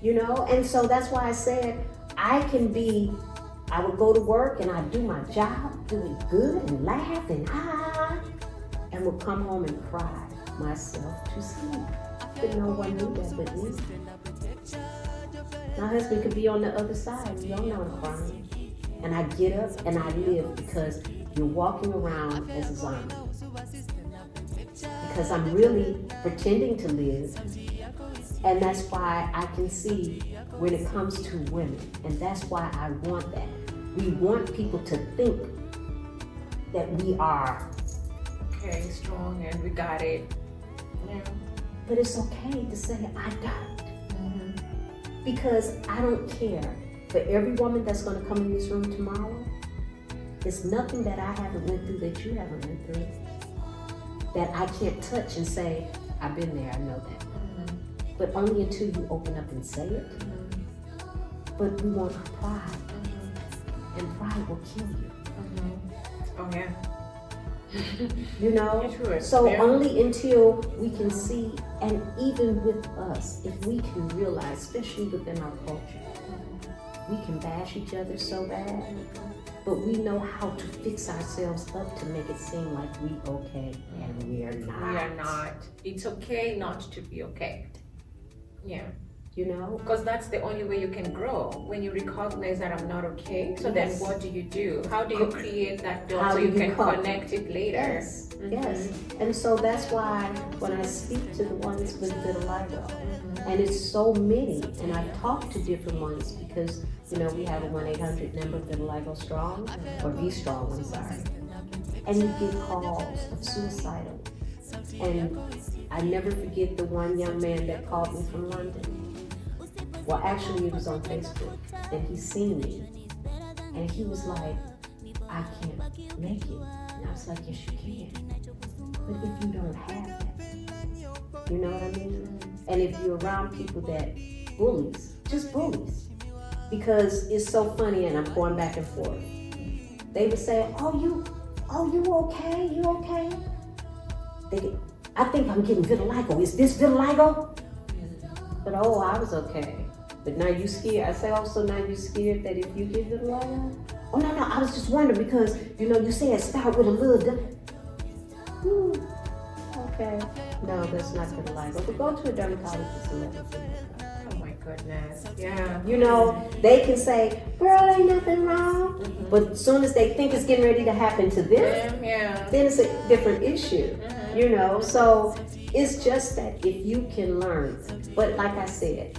Speaker 2: You know, and so that's why I said I would go to work and I'd do my job, doing good and laugh and and would come home and cry myself to sleep. But no one knew that but me. My husband could be on the other side. You don't know I'm crying. And I get up and I live because you're walking around as a zombie. Because I'm really pretending to live. And that's why I can see when it comes to women. And that's why I want that. We want people to think that we are
Speaker 1: okay, strong and we got it. Yeah.
Speaker 2: But it's okay to say, I don't. Because I don't care. For every woman that's going to come in this room tomorrow, there's nothing that I haven't went through that you haven't went through that I can't touch and say, I've been there, I know that. But only until you open up and say it. But we want pride. And pride will kill you.
Speaker 1: Oh, yeah.
Speaker 2: You know?
Speaker 1: Yeah,
Speaker 2: so
Speaker 1: yeah.
Speaker 2: Only until we can see, and even with us, if we can realize, especially within our culture, we can bash each other so bad, but we know how to fix ourselves up to make it seem like we okay, and we are not.
Speaker 1: We are not. It's okay not to be okay. Yeah.
Speaker 2: You know?
Speaker 1: Because that's the only way you can grow. When you recognize that I'm not okay, so then what do you do? How do you create that door so you can connect it later?
Speaker 2: Yes, yes. And so that's why when I speak to the ones with vitiligo, and it's so many, and I've talked to different ones because, you know, we have a 1-800 number, Vitiligo Strong, or Be Strong, I'm sorry. And you get calls of suicidal. And I never forget the one young man that called me from London. Well, actually, it was on Facebook, and he seen me, and he was like, I can't make it. And I was like, yes, you can. But if you don't have that, you know what I mean? And if you're around people that bullies, just bullies, because it's so funny, and I'm going back and forth. They would say, you okay? You okay? I think I'm getting vitiligo. Is this vitiligo? But I was okay. But now you scared. I say, so now you scared that if you get vitiligo? Oh, no, I was just wondering because, you know, you say it start with a little okay. No, that's not vitiligo. But go to a dermatologist and let them see.
Speaker 1: Oh my goodness. Yeah.
Speaker 2: You know, they can say, girl, ain't nothing wrong. But as soon as they think it's getting ready to happen to them, then it's a different issue. You know, so It's just that if you can learn, but like I said,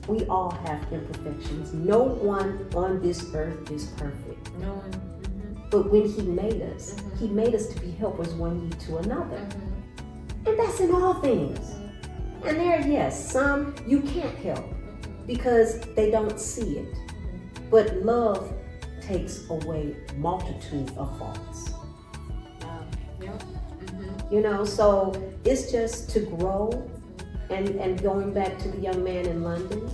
Speaker 2: we all have imperfections. No one on this earth is perfect.
Speaker 1: No one.
Speaker 2: But when he made us to be helpers one ye to another. And that's in all things. And there, yes, some you can't help because they don't see it. But love takes away multitude of faults. You know, so it's just to grow. And going back to the young man in London,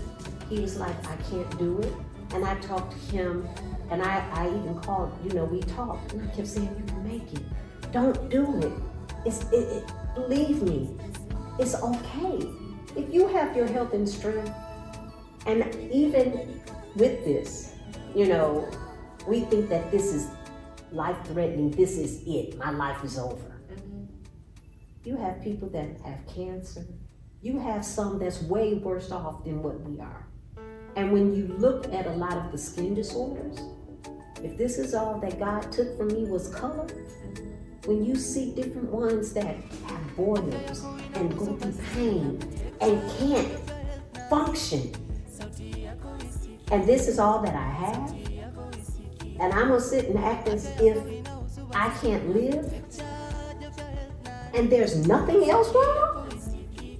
Speaker 2: he was like, I can't do it. And I talked to him, and I even called, you know, we talked, and I kept saying, you can make it. Don't do it. Believe me, it's okay. If you have your health and strength, and even with this, you know, we think that this is life-threatening, this is it, my life is over. You have people that have cancer. You have some that's way worse off than what we are. And when you look at a lot of the skin disorders, if this is all that God took from me was color, when you see different ones that have boils and go through pain and can't function, and this is all that I have, and I'm gonna sit and act as if I can't live, and there's nothing else wrong?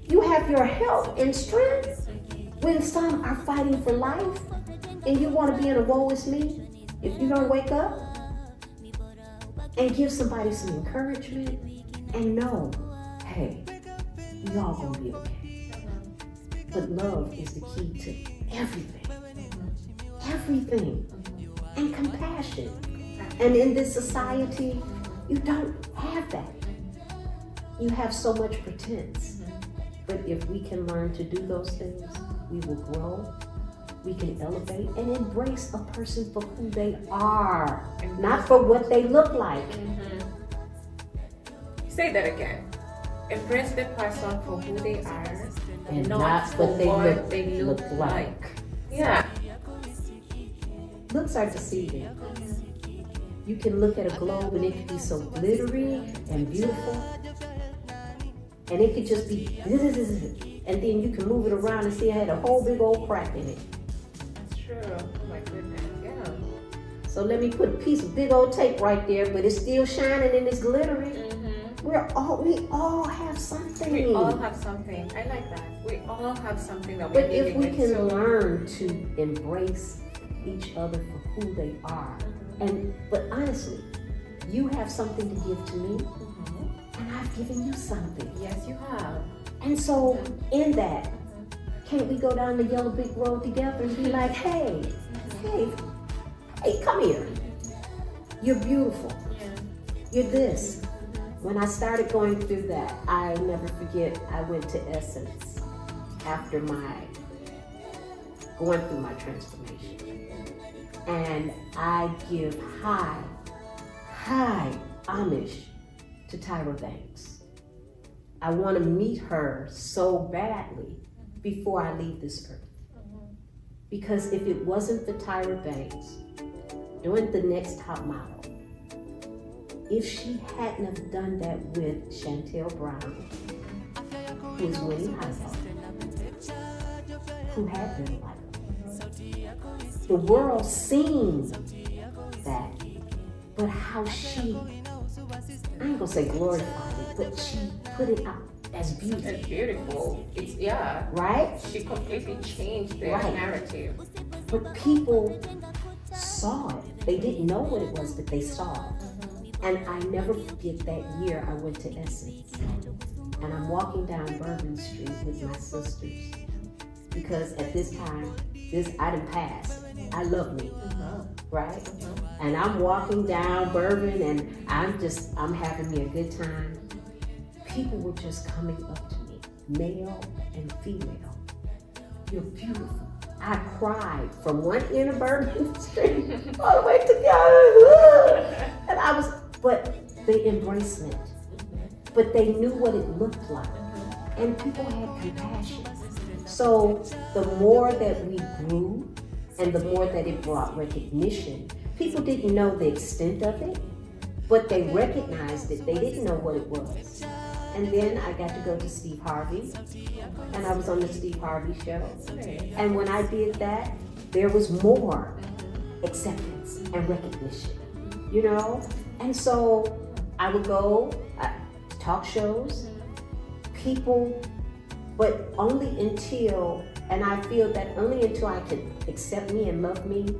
Speaker 2: You have your health and strength when some are fighting for life and you want to be in a woe is me if you don't wake up and give somebody some encouragement and know, hey, we all gonna be okay. But love is the key to everything. Everything. And compassion. And in this society, you don't have that. You have so much pretense. But if we can learn to do those things, we will grow, we can elevate and embrace a person for who they are, not for what they look like.
Speaker 1: Say that again. Embrace the person for who they are
Speaker 2: And
Speaker 1: not for what they look like. Yeah.
Speaker 2: Looks are deceiving. You can look at a globe and it can be so glittery and beautiful. And it could just be, and then you can move it around and see it had a whole big old crack in it.
Speaker 1: That's true. Oh my goodness, yeah.
Speaker 2: So let me put a piece of big old tape right there, but it's still shining and it's glittery. We all have something.
Speaker 1: We all have something. I like that. We all have something that
Speaker 2: But
Speaker 1: we're
Speaker 2: if we
Speaker 1: with.
Speaker 2: can learn to embrace each other for who they are, but honestly, you have something to give to me, and I've given you something.
Speaker 1: Yes, you have.
Speaker 2: And so in that, can't we go down the yellow brick road together and be like, hey, come here. You're beautiful.
Speaker 1: Yeah.
Speaker 2: You're this. When I started going through that, I never forget, I went to Essence after going through my transformation. And I give high homage to Tyra Banks. I want to meet her so badly before I leave this earth. Because if it wasn't for Tyra Banks doing the next top model, if she hadn't have done that with Chantel Brown, who is Winnie Highsmith, who had been like the world seen that, but how she, I ain't gonna say glorified it, but she put it out as beauty.
Speaker 1: It's beautiful. It's, yeah.
Speaker 2: Right?
Speaker 1: She completely changed the narrative.
Speaker 2: But people saw it. They didn't know what it was, but they saw it. And I never forget that year I went to Essence. And I'm walking down Bourbon Street with my sisters. Because at this time, I done passed. I love me. Right? And I'm walking down Bourbon and I'm having me a good time. People were just coming up to me, male and female. You're beautiful. I cried from one end of Bourbon Street all the way to the other. And but the embracement. But they knew what it looked like. And people had compassion. So the more that we grew and the more that it brought recognition, people didn't know the extent of it, but they recognized it. They didn't know what it was. And then I got to go to Steve Harvey, and I was on the Steve Harvey show. And when I did that, there was more acceptance and recognition, you know? And so I would go talk shows, people, but only until, and I feel that only until I could accept me and love me,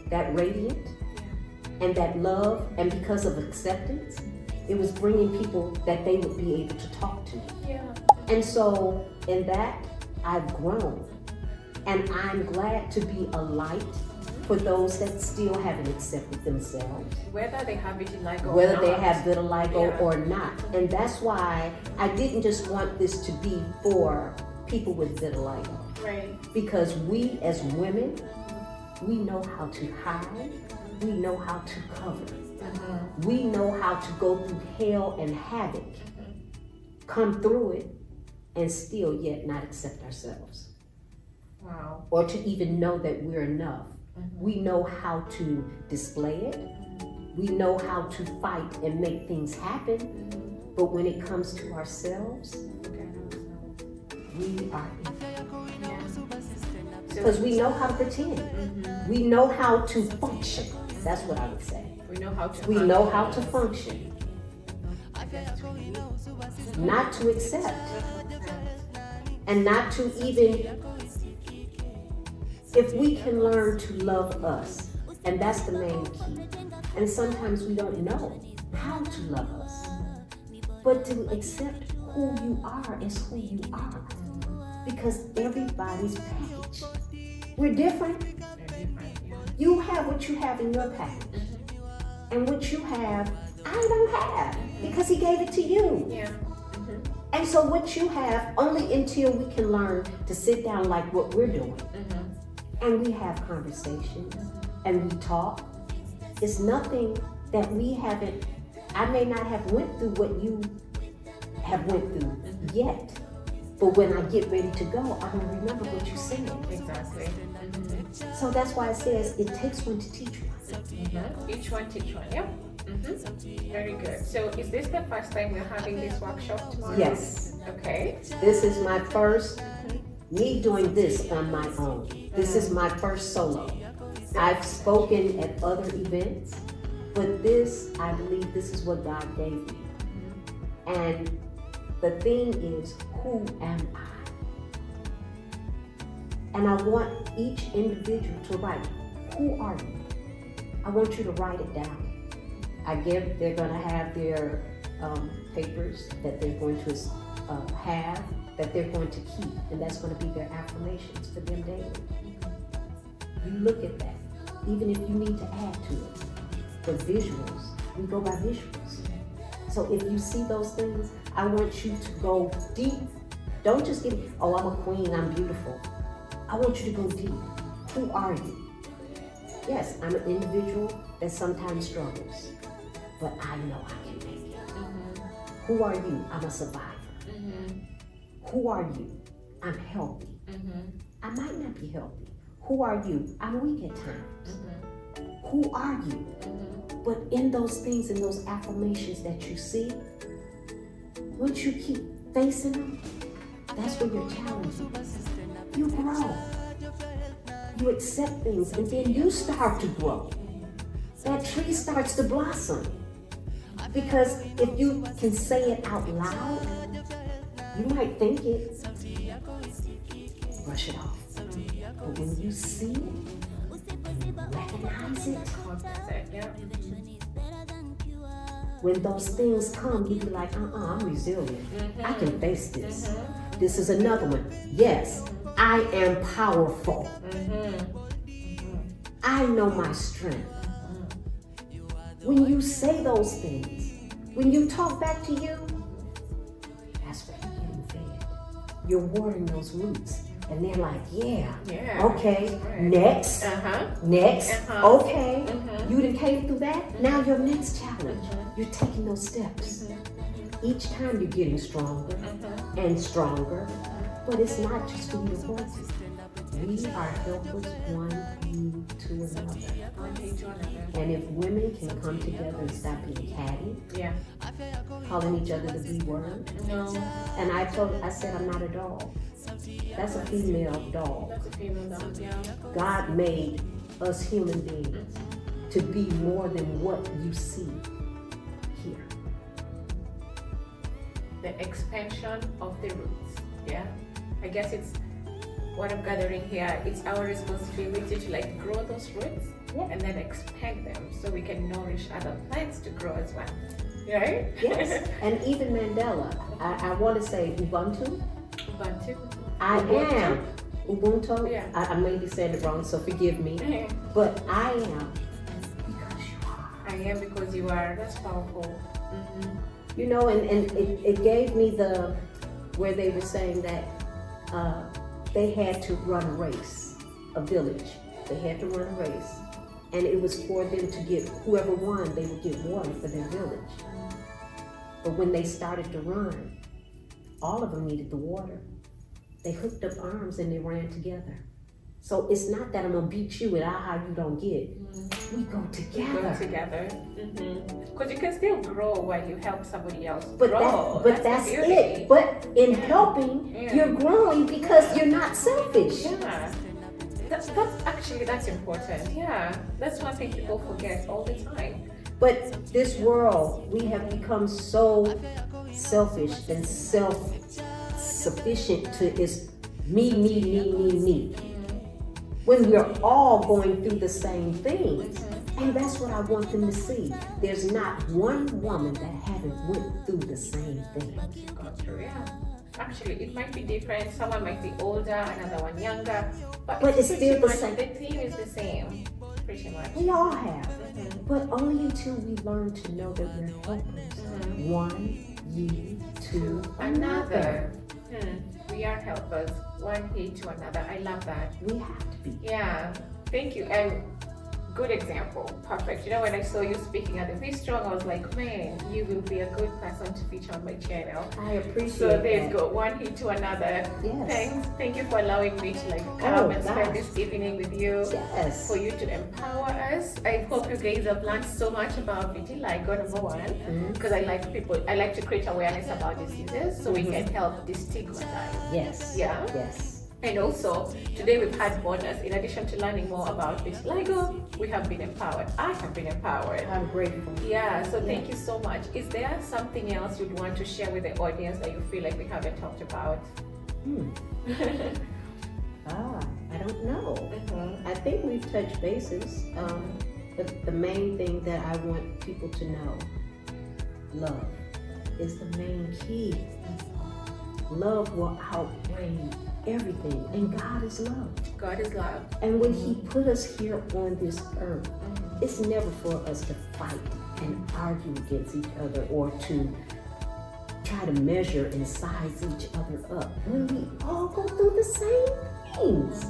Speaker 2: that radiant and that love, and because of acceptance, it was bringing people that they would be able to talk to me.
Speaker 1: Yeah.
Speaker 2: And so in that, I've grown. And I'm glad to be a light for those that still haven't accepted themselves.
Speaker 1: Whether they have vitiligo
Speaker 2: Whether
Speaker 1: or not.
Speaker 2: they have vitiligo
Speaker 1: Yeah.
Speaker 2: or not. And that's why I didn't just want this to be for people with vitiligo.
Speaker 1: Right.
Speaker 2: Because we as women, we know how to hide, we know how to cover. We know how to go through hell and havoc, come through it, and still yet not accept ourselves.
Speaker 1: Wow.
Speaker 2: Or to even know that we're enough. We know how to display it. We know how to fight and make things happen. But when it comes to ourselves, we are because we know how to pretend. We know how to function. That's what I would say.
Speaker 1: We know how to.
Speaker 2: We know how to function. Not to accept. And not to even, if we can learn to love us, and that's the main key. And sometimes we don't know how to love us, but to accept who you are as who you are. Because everybody's package. We're different. You have what you have in your package. And what you have, I don't have. Because he gave it to you.
Speaker 1: Yeah.
Speaker 2: And so what you have, only until we can learn to sit down like what we're doing. And we have conversations. And we talk. It's nothing that we haven't, I may not have went through what you have went through yet. But when I get ready to go, I'm going to remember what you said.
Speaker 1: Exactly.
Speaker 2: So that's why it says it takes one to teach one.
Speaker 1: Each one teach one, yeah? Very good. So is this the first time we're having this workshop tomorrow?
Speaker 2: Yes.
Speaker 1: Okay.
Speaker 2: This is my first, me doing this on my own. This is my first solo. I've spoken at other events, but this, I believe this is what God gave me. And the thing is, who am I? And I want each individual to write, who are you? I want you to write it down. They're going to have their papers that they're going to have, that they're going to keep, and that's going to be their affirmations for them daily. You look at that, even if you need to add to it. The visuals, we go by visuals. So if you see those things, I want you to go deep. Don't just get, oh, I'm a queen, I'm beautiful. I want you to go deep. Who are you? Yes, I'm an individual that sometimes struggles, but I know I can make it. Who are you? I'm a survivor. Who are you? I'm healthy. I might not be healthy. Who are you? I'm weak at times. Who are you? But in those things, in those affirmations that you see, once you keep facing them, that's when you're challenging. You grow. You accept things, and then you start to grow. That tree starts to blossom. Because if you can say it out loud, you might think it, brush it off. But when you see it, recognize it, when those things come, you be like, I'm resilient. I can face this. This is another one. Yes, I am powerful. I know my strength. When you say those things, when you talk back to you, that's what you're getting fed. You're watering those roots. And they're like, yeah. Okay,
Speaker 1: right.
Speaker 2: Next, okay. You done came through that, now your next challenge. You're taking those steps. Each time you're getting stronger and stronger, but it's not just for you to hold to. We are helpers one to another. And if women can come together and stop being catty, calling each other the B word.
Speaker 1: No,
Speaker 2: And I said, I'm not a dog. That's a female dog.
Speaker 1: that's a female dog, yeah.
Speaker 2: God made us human beings to be more than what you see here.
Speaker 1: The expansion of the roots, yeah. I guess it's what I'm gathering here. It's our responsibility to like grow those roots and then expand them so we can nourish other plants to grow as well, right?
Speaker 2: Yes. And even Mandela, I want to say Ubuntu.
Speaker 1: Ubuntu.
Speaker 2: I
Speaker 1: Ubuntu?
Speaker 2: am Ubuntu.
Speaker 1: Yeah.
Speaker 2: I may be saying it wrong, so forgive me. But I am because you are.
Speaker 1: I am because you are. That's powerful.
Speaker 2: You know, and it gave me where they were saying that they had to run a race, a village. They had to run a race. And it was for them to get, whoever won, they would get water for their village. But when they started to run, all of them needed the water. They hooked up arms and they ran together. So it's not that I'm gonna beat you and how you don't get it. We go together.
Speaker 1: Go together. Because you can still grow while you help somebody else
Speaker 2: But
Speaker 1: grow.
Speaker 2: that's
Speaker 1: the beauty.
Speaker 2: it. But in helping, you're growing because you're not selfish.
Speaker 1: Yeah. That's important. Yeah. That's one thing people forget all the time.
Speaker 2: But this world, we have become so selfish and self-sufficient to is me. When we're all going through the same things. And that's what I want them to see. There's not one woman that haven't went through the same thing.
Speaker 1: Yeah. Actually, it might be different. Someone might be older, another one younger. But
Speaker 2: But it's still the
Speaker 1: much,
Speaker 2: same.
Speaker 1: The theme is the same. Pretty much.
Speaker 2: We all have. But only until we learn to know that we're helpers. One ye to another.
Speaker 1: We are helpers. One he to another. I love that.
Speaker 2: We have to be.
Speaker 1: Yeah. Thank you. And good example. Perfect. You know, when I saw you speaking at the Be Strong, I was like, man, you will be a good person to feature on my channel.
Speaker 2: I appreciate
Speaker 1: So there's
Speaker 2: that.
Speaker 1: go one hit to another.
Speaker 2: Yes.
Speaker 1: Thank you for allowing me to like come and spend this evening with you.
Speaker 2: Yes.
Speaker 1: For you to empower us. I hope you guys have learned so much about vitiligo, number one, because I like to create awareness about diseases so we can help destigmatize.
Speaker 2: Yes.
Speaker 1: Yeah.
Speaker 2: Yes.
Speaker 1: And also, today we've had bonus. In addition to learning more about vitiligo, we have been empowered. I have been empowered.
Speaker 2: I'm grateful.
Speaker 1: Yeah, so thank you so much. Is there something else you'd want to share with the audience that you feel like we haven't talked about?
Speaker 2: I don't know. I think we've touched bases. But the main thing that I want people to know, love is the main key. Love will outweigh everything, and God is love.
Speaker 1: God is love.
Speaker 2: And when He put us here on this earth, it's never for us to fight and argue against each other or to try to measure and size each other up. When we all go through the same things.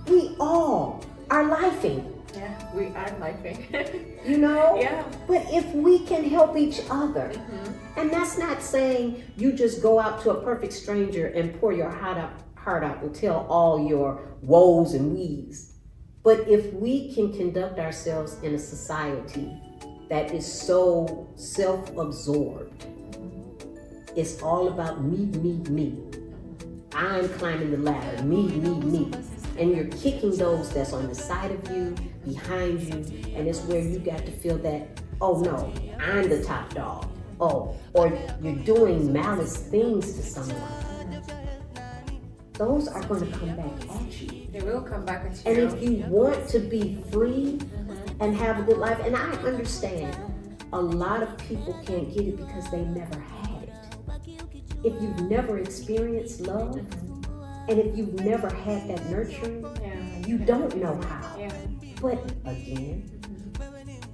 Speaker 2: We all are lifing.
Speaker 1: Yeah, we are lifing.
Speaker 2: You know?
Speaker 1: Yeah.
Speaker 2: But if we can help each other, and that's not saying you just go out to a perfect stranger and pour your heart out and tell all your woes and wees. But if we can conduct ourselves in a society that is so self-absorbed, it's all about me. I'm climbing the ladder, me. And you're kicking those that's on the side of you, behind you, and it's where you got to feel that, oh no, I'm the top dog. Oh, or you're doing malice things to someone. Those are going to come back at you.
Speaker 1: They will come back at you.
Speaker 2: And if you want to be free and have a good life, and I understand a lot of people can't get it because they never had it. If you've never experienced love, and if you've never had that nurturing, you don't know how.
Speaker 1: Yeah.
Speaker 2: But again,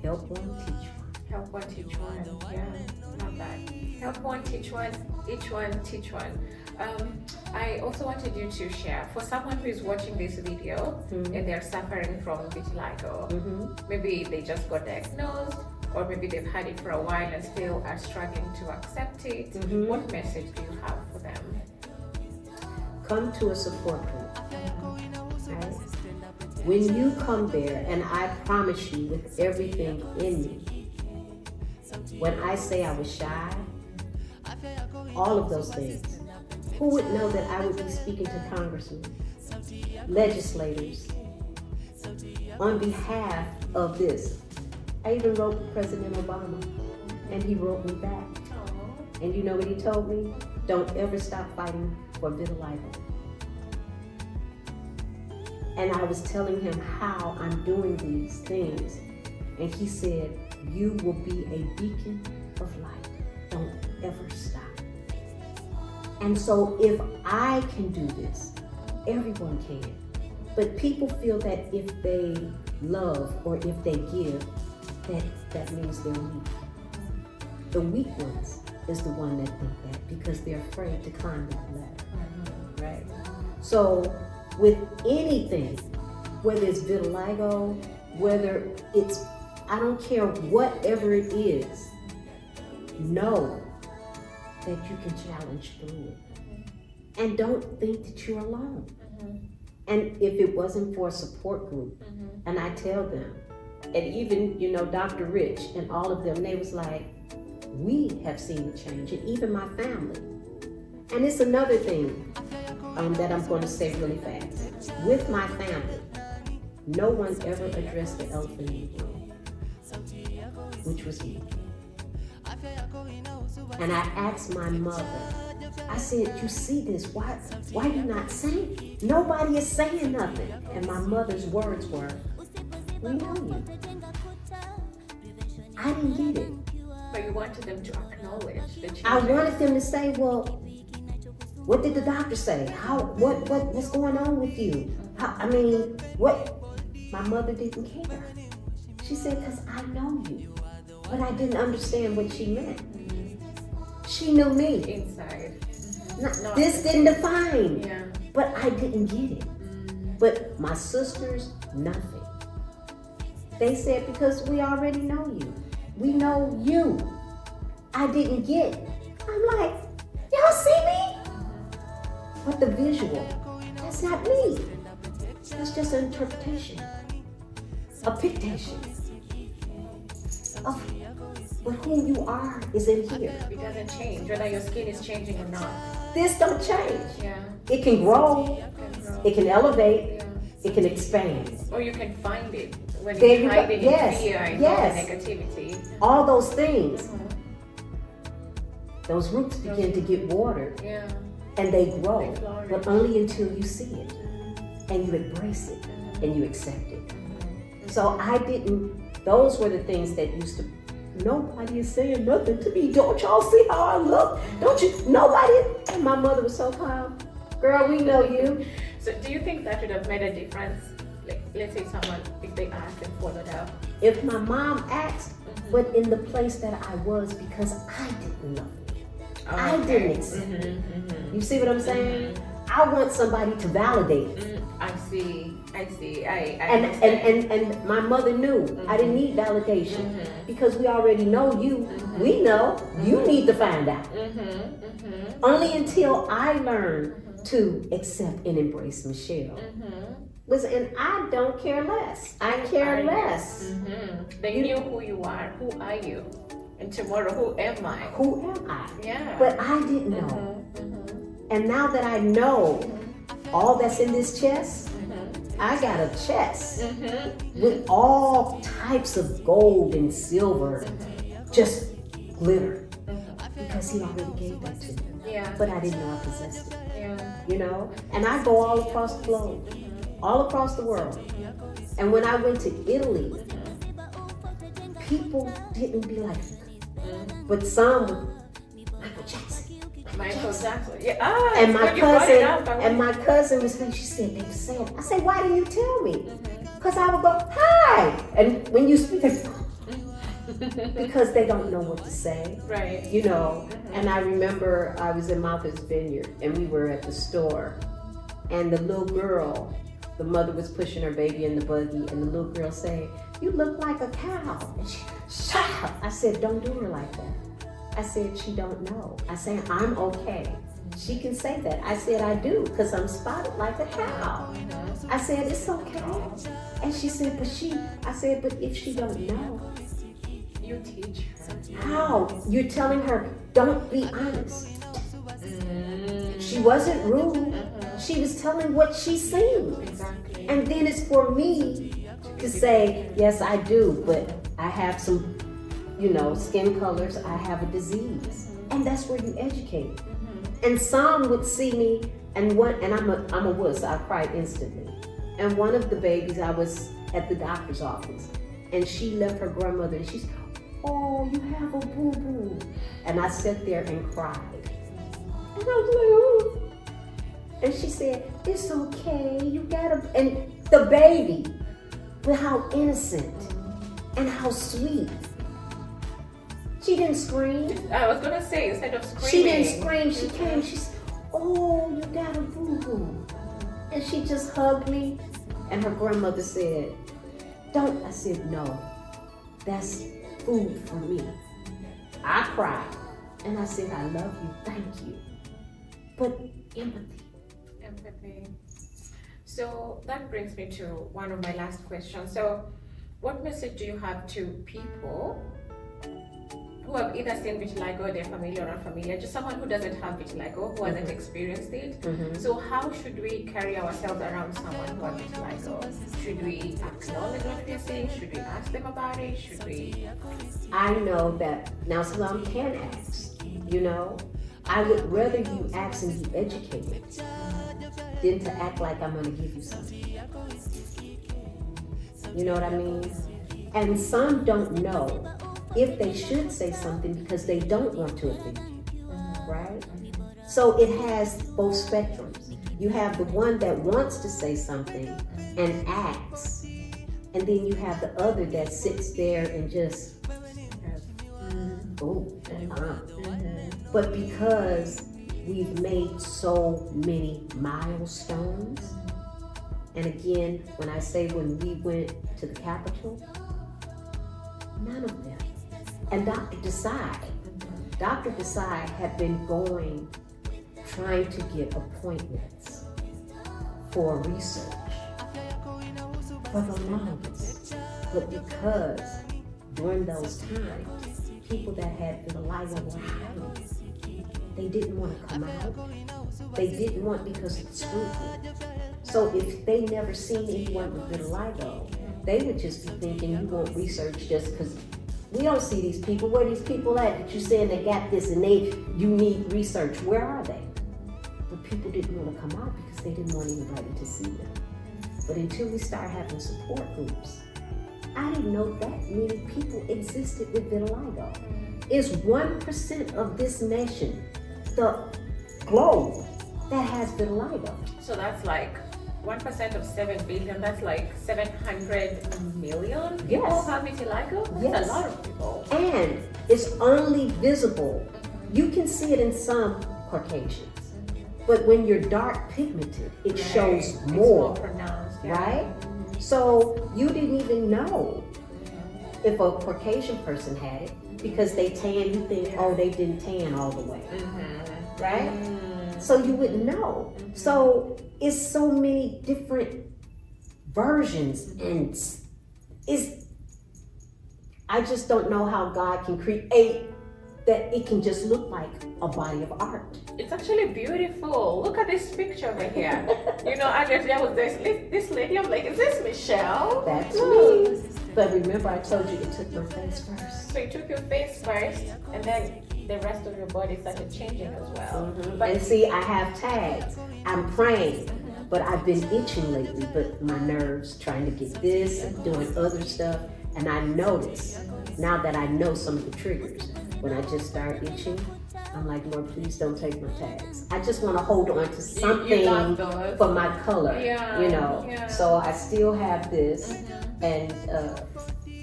Speaker 2: help one, teach one.
Speaker 1: Help one, teach one. Yeah, love that. Help one, teach one, each one, teach one. I also wanted you to share, for someone who is watching this video and they're suffering from vitiligo, maybe they just got diagnosed, or maybe they've had it for a while and still are struggling to accept it. What message do you have for them?
Speaker 2: Come to a support group. Right? When you come there, and I promise you with everything in me, When I say I was shy, all of those things, who would know that I would be speaking to congressmen, legislators, on behalf of this? I even wrote to President Obama, and he wrote me back. And you know what he told me? Don't ever stop fighting for vitiligo. And I was telling him how I'm doing these things. And he said, you will be a beacon of light. Don't ever stop. And so if I can do this, everyone can. But people feel that if they love or if they give, that means they're weak. The weak ones is the one that think that because they're afraid to climb that ladder, right? So with anything, whether it's vitiligo, whether it's, I don't care whatever it is, know that you can challenge through it. And don't think that you're alone. And if it wasn't for a support group, and I tell them, and even, Dr. Rich and all of them, they was like, we have seen the change, and even my family. And it's another thing that I'm going to say really fast. With my family, no one ever addressed the elephant in the room, which was me. And I asked my mother, I said, you see this, why you not saying? Nobody is saying nothing. And my mother's words were, we know you. I didn't get it.
Speaker 1: But you wanted them to acknowledge the change.
Speaker 2: I wanted them to say, well, what did the doctor say? What's going on with you? What? My mother didn't care. She said, because I know you. But I didn't understand what she meant. She knew me.
Speaker 1: Inside.
Speaker 2: This didn't define.
Speaker 1: Yeah.
Speaker 2: But I didn't get it. But my sisters, nothing. They said, because we already know you. We know you. I didn't get it. I'm like, y'all see me? But the visual, that's not me. That's just an interpretation. A pictation of what who you are is in here.
Speaker 1: It doesn't change, whether your skin is changing or not.
Speaker 2: This don't change.
Speaker 1: Yeah.
Speaker 2: It can grow.
Speaker 1: It can grow.
Speaker 2: It can elevate.
Speaker 1: Yeah.
Speaker 2: It can expand.
Speaker 1: Or you can find it when
Speaker 2: There
Speaker 1: it's
Speaker 2: you go.
Speaker 1: hiding
Speaker 2: Yes.
Speaker 1: in fear and
Speaker 2: Yes.
Speaker 1: negativity.
Speaker 2: All those things. Those roots begin to get watered
Speaker 1: Yeah.
Speaker 2: and they grow,
Speaker 1: They flourish.
Speaker 2: but only until you see it and you embrace it and you accept it. So those were the things that used to, nobody is saying nothing to me. Don't y'all see how I look? Don't you, nobody? And my mother was so calm. Girl, we know you.
Speaker 1: So do you think that would have made a difference? Like, let's say someone, if they asked and followed up.
Speaker 2: If my mom asked, but in the place that I was because I didn't love it.
Speaker 1: Oh,
Speaker 2: I
Speaker 1: okay.
Speaker 2: didn't accept it. You see what I'm saying? I want somebody to validate it.
Speaker 1: I see. I
Speaker 2: And
Speaker 1: understand.
Speaker 2: and my mother knew I didn't need validation because we already know you. We know you need to find out. Only until I learned to accept and embrace Michelle. And I don't care less. I care less.
Speaker 1: They knew who you are. Who are you? And tomorrow, who am I?
Speaker 2: Who am I?
Speaker 1: Yeah.
Speaker 2: But I didn't know. And now that I know all that's in this chest, I got a chest with all types of gold and silver, just glitter, because he already gave that to me.
Speaker 1: Yeah.
Speaker 2: But I didn't know I possessed it,
Speaker 1: Yeah.
Speaker 2: And I go all across the globe, all across the world. And when I went to Italy, people didn't be like, but some were Michael Jackson.
Speaker 1: Michael Jackson. Yeah. Ah,
Speaker 2: And
Speaker 1: it's
Speaker 2: my
Speaker 1: good you brought it up.
Speaker 2: cousin was saying, she said, they were saying, I said, why didn't you tell me? Because I would go, hi. And when you speak, because they don't know what to say,
Speaker 1: Right.
Speaker 2: And I remember I was in Martha's Vineyard and we were at the store and the little girl, the mother was pushing her baby in the buggy and the little girl said, you look like a cow. And she, shut up. I said, don't do her like that. I said, she don't know. I said, I'm okay. She can say that. I said, I do, because I'm spotted like a cow. I said, it's okay. And she said, I said, but if she don't know,
Speaker 1: You teach her.
Speaker 2: How? You're telling her, don't be honest. She wasn't rude. She was telling what she's seen.
Speaker 1: Exactly.
Speaker 2: And then it's for me to say, yes, I do, but I have some, skin colors. I have a disease. And that's where you educate. And some would see me, and I'm a wuss. I cried instantly. And one of the babies, I was at the doctor's office, and she left her grandmother, and she's, oh, you have a boo-boo. And I sat there and cried. And I was like, oh. And she said, it's okay, you gotta, and the baby, with how innocent and how sweet. She didn't scream.
Speaker 1: I was gonna say, instead of screaming.
Speaker 2: She didn't scream, she came, she said, oh, you got a boo-boo. And she just hugged me, and her grandmother said, don't. I said, no, that's food for me. I cried, and I said, I love you, thank you. But empathy.
Speaker 1: So that brings me to one of my last questions. So what message do you have to people who have either seen vitiligo, their family or unfamiliar, just someone who doesn't have vitiligo, who hasn't experienced it? So how should we carry ourselves around someone who has vitiligo? Should we acknowledge what we're seeing? Should we ask them about it? Should we?
Speaker 2: I know that now some can ask, I would rather you ask and be educated than to act like I'm going to give you something. You know what I mean? And some don't know if they should say something because they don't want to offend you, right? So it has both spectrums. You have the one that wants to say something and acts, and then you have the other that sits there and just, But because we've made so many milestones, and again, when I say when we went to the Capitol, none of them. And Dr. Desai had been trying to get appointments for research for the longest. But because during those times, people that had vitiligo were hiding. They didn't want to come out. They didn't want because of the scrutiny. So if they never seen anyone with vitiligo, they would just be thinking you want research just because we don't see these people. Where are these people at that you're saying they got this and you need research? Where are they? But people didn't want to come out because they didn't want anybody to see them. But until we start having support groups, I didn't know that many people existed with vitiligo. It's 1% of this nation, the globe, that has vitiligo.
Speaker 1: So that's like 1% of 7 billion, that's like 700 million people have vitiligo? That's a lot of people.
Speaker 2: And it's only visible. You can see it in some Caucasians. But when you're dark pigmented, it shows more. It's
Speaker 1: more pronounced,
Speaker 2: right? So you didn't even know if a Caucasian person had it because they tan, you think, oh, they didn't tan all the way, right? So you wouldn't know. So it's so many different versions, and I just don't know how God can create that it can just look like a body of art.
Speaker 1: It's actually beautiful. Look at this picture over here. Earlier there was this lady. I'm like, is this Michelle?
Speaker 2: That's me. But remember, I told you it took my face first.
Speaker 1: So you took your face first, and then the rest of your body started changing as well.
Speaker 2: But and see, I have tags. I'm praying, but I've been itching lately. But my nerves trying to get this and doing other stuff, and I notice now that I know some of the triggers. When I just start itching, I'm like, Lord, please don't take my tags. I just want to hold on to something for my color, So I still have this, and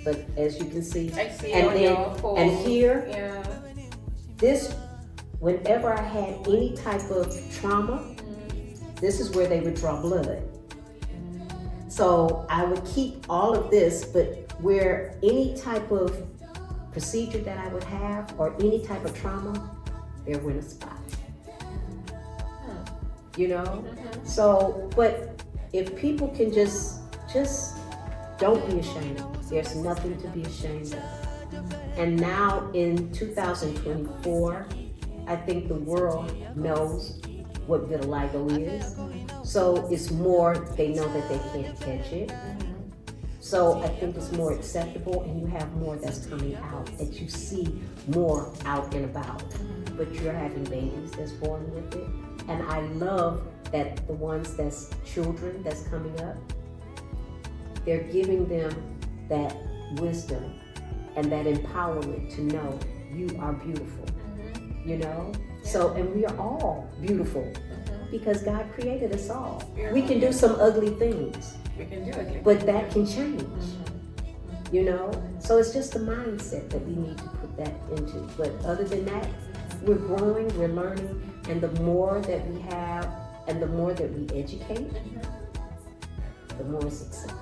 Speaker 2: but as you can see,
Speaker 1: I see
Speaker 2: and
Speaker 1: on
Speaker 2: then
Speaker 1: your phone.
Speaker 2: and here, this, whenever I had any type of trauma, this is where they would draw blood. So I would keep all of this, but where any type of procedure that I would have or any type of trauma, there went a spot. So, but if people can just don't be ashamed. There's nothing to be ashamed of. And now in 2024, I think the world knows what vitiligo is. So it's more, they know that they can't catch it. So I think it's more acceptable, and you have more that's coming out, that you see more out and about. But you're having babies that's born with it. And I love that the ones that's children that's coming up, they're giving them that wisdom and that empowerment to know you are beautiful, you know? So, and we are all beautiful because God created us all. We can do some ugly things,
Speaker 1: We can do it.
Speaker 2: but that can change, you know? So it's just the mindset that we need to put that into. But other than that, we're growing, we're learning, and the more that we have and the more that we educate, the more it's accepted.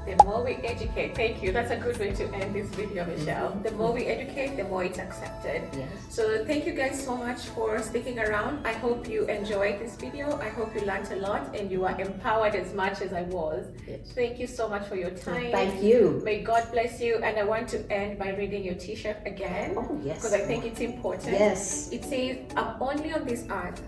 Speaker 1: The more we educate, thank you. That's a good way to end this video, Michelle. The more we educate, the more it's accepted.
Speaker 2: Yes.
Speaker 1: So thank you guys so much for sticking around. I hope you enjoyed this video. I hope you learned a lot and you are empowered as much as I was.
Speaker 2: Yes.
Speaker 1: Thank you so much for your time.
Speaker 2: Thank you.
Speaker 1: May God bless you. And I want to end by reading your t-shirt again.
Speaker 2: Oh, yes.
Speaker 1: Because I think it's important.
Speaker 2: Yes.
Speaker 1: It says, I'm only on this earth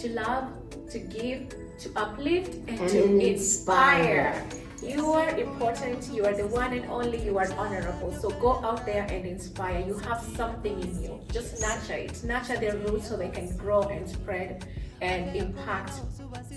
Speaker 1: to love, to give, to uplift, and to inspire. You are important, you are the one and only, you are honorable. So go out there and inspire. You have something in you. Just nurture it. Nurture their roots so they can grow and spread and impact,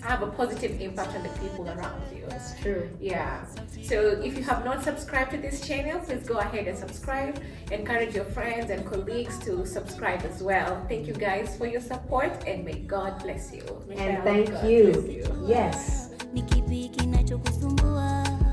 Speaker 1: have a positive impact on the people around you.
Speaker 2: That's true.
Speaker 1: Yeah. So if you have not subscribed to this channel, please go ahead and subscribe. Encourage your friends and colleagues to subscribe as well. Thank you guys for your support and may God bless you.
Speaker 2: And
Speaker 1: Michelle,
Speaker 2: thank
Speaker 1: God
Speaker 2: you.
Speaker 1: bless you.
Speaker 2: Yes.
Speaker 3: Ni kipi kinachokusumbua?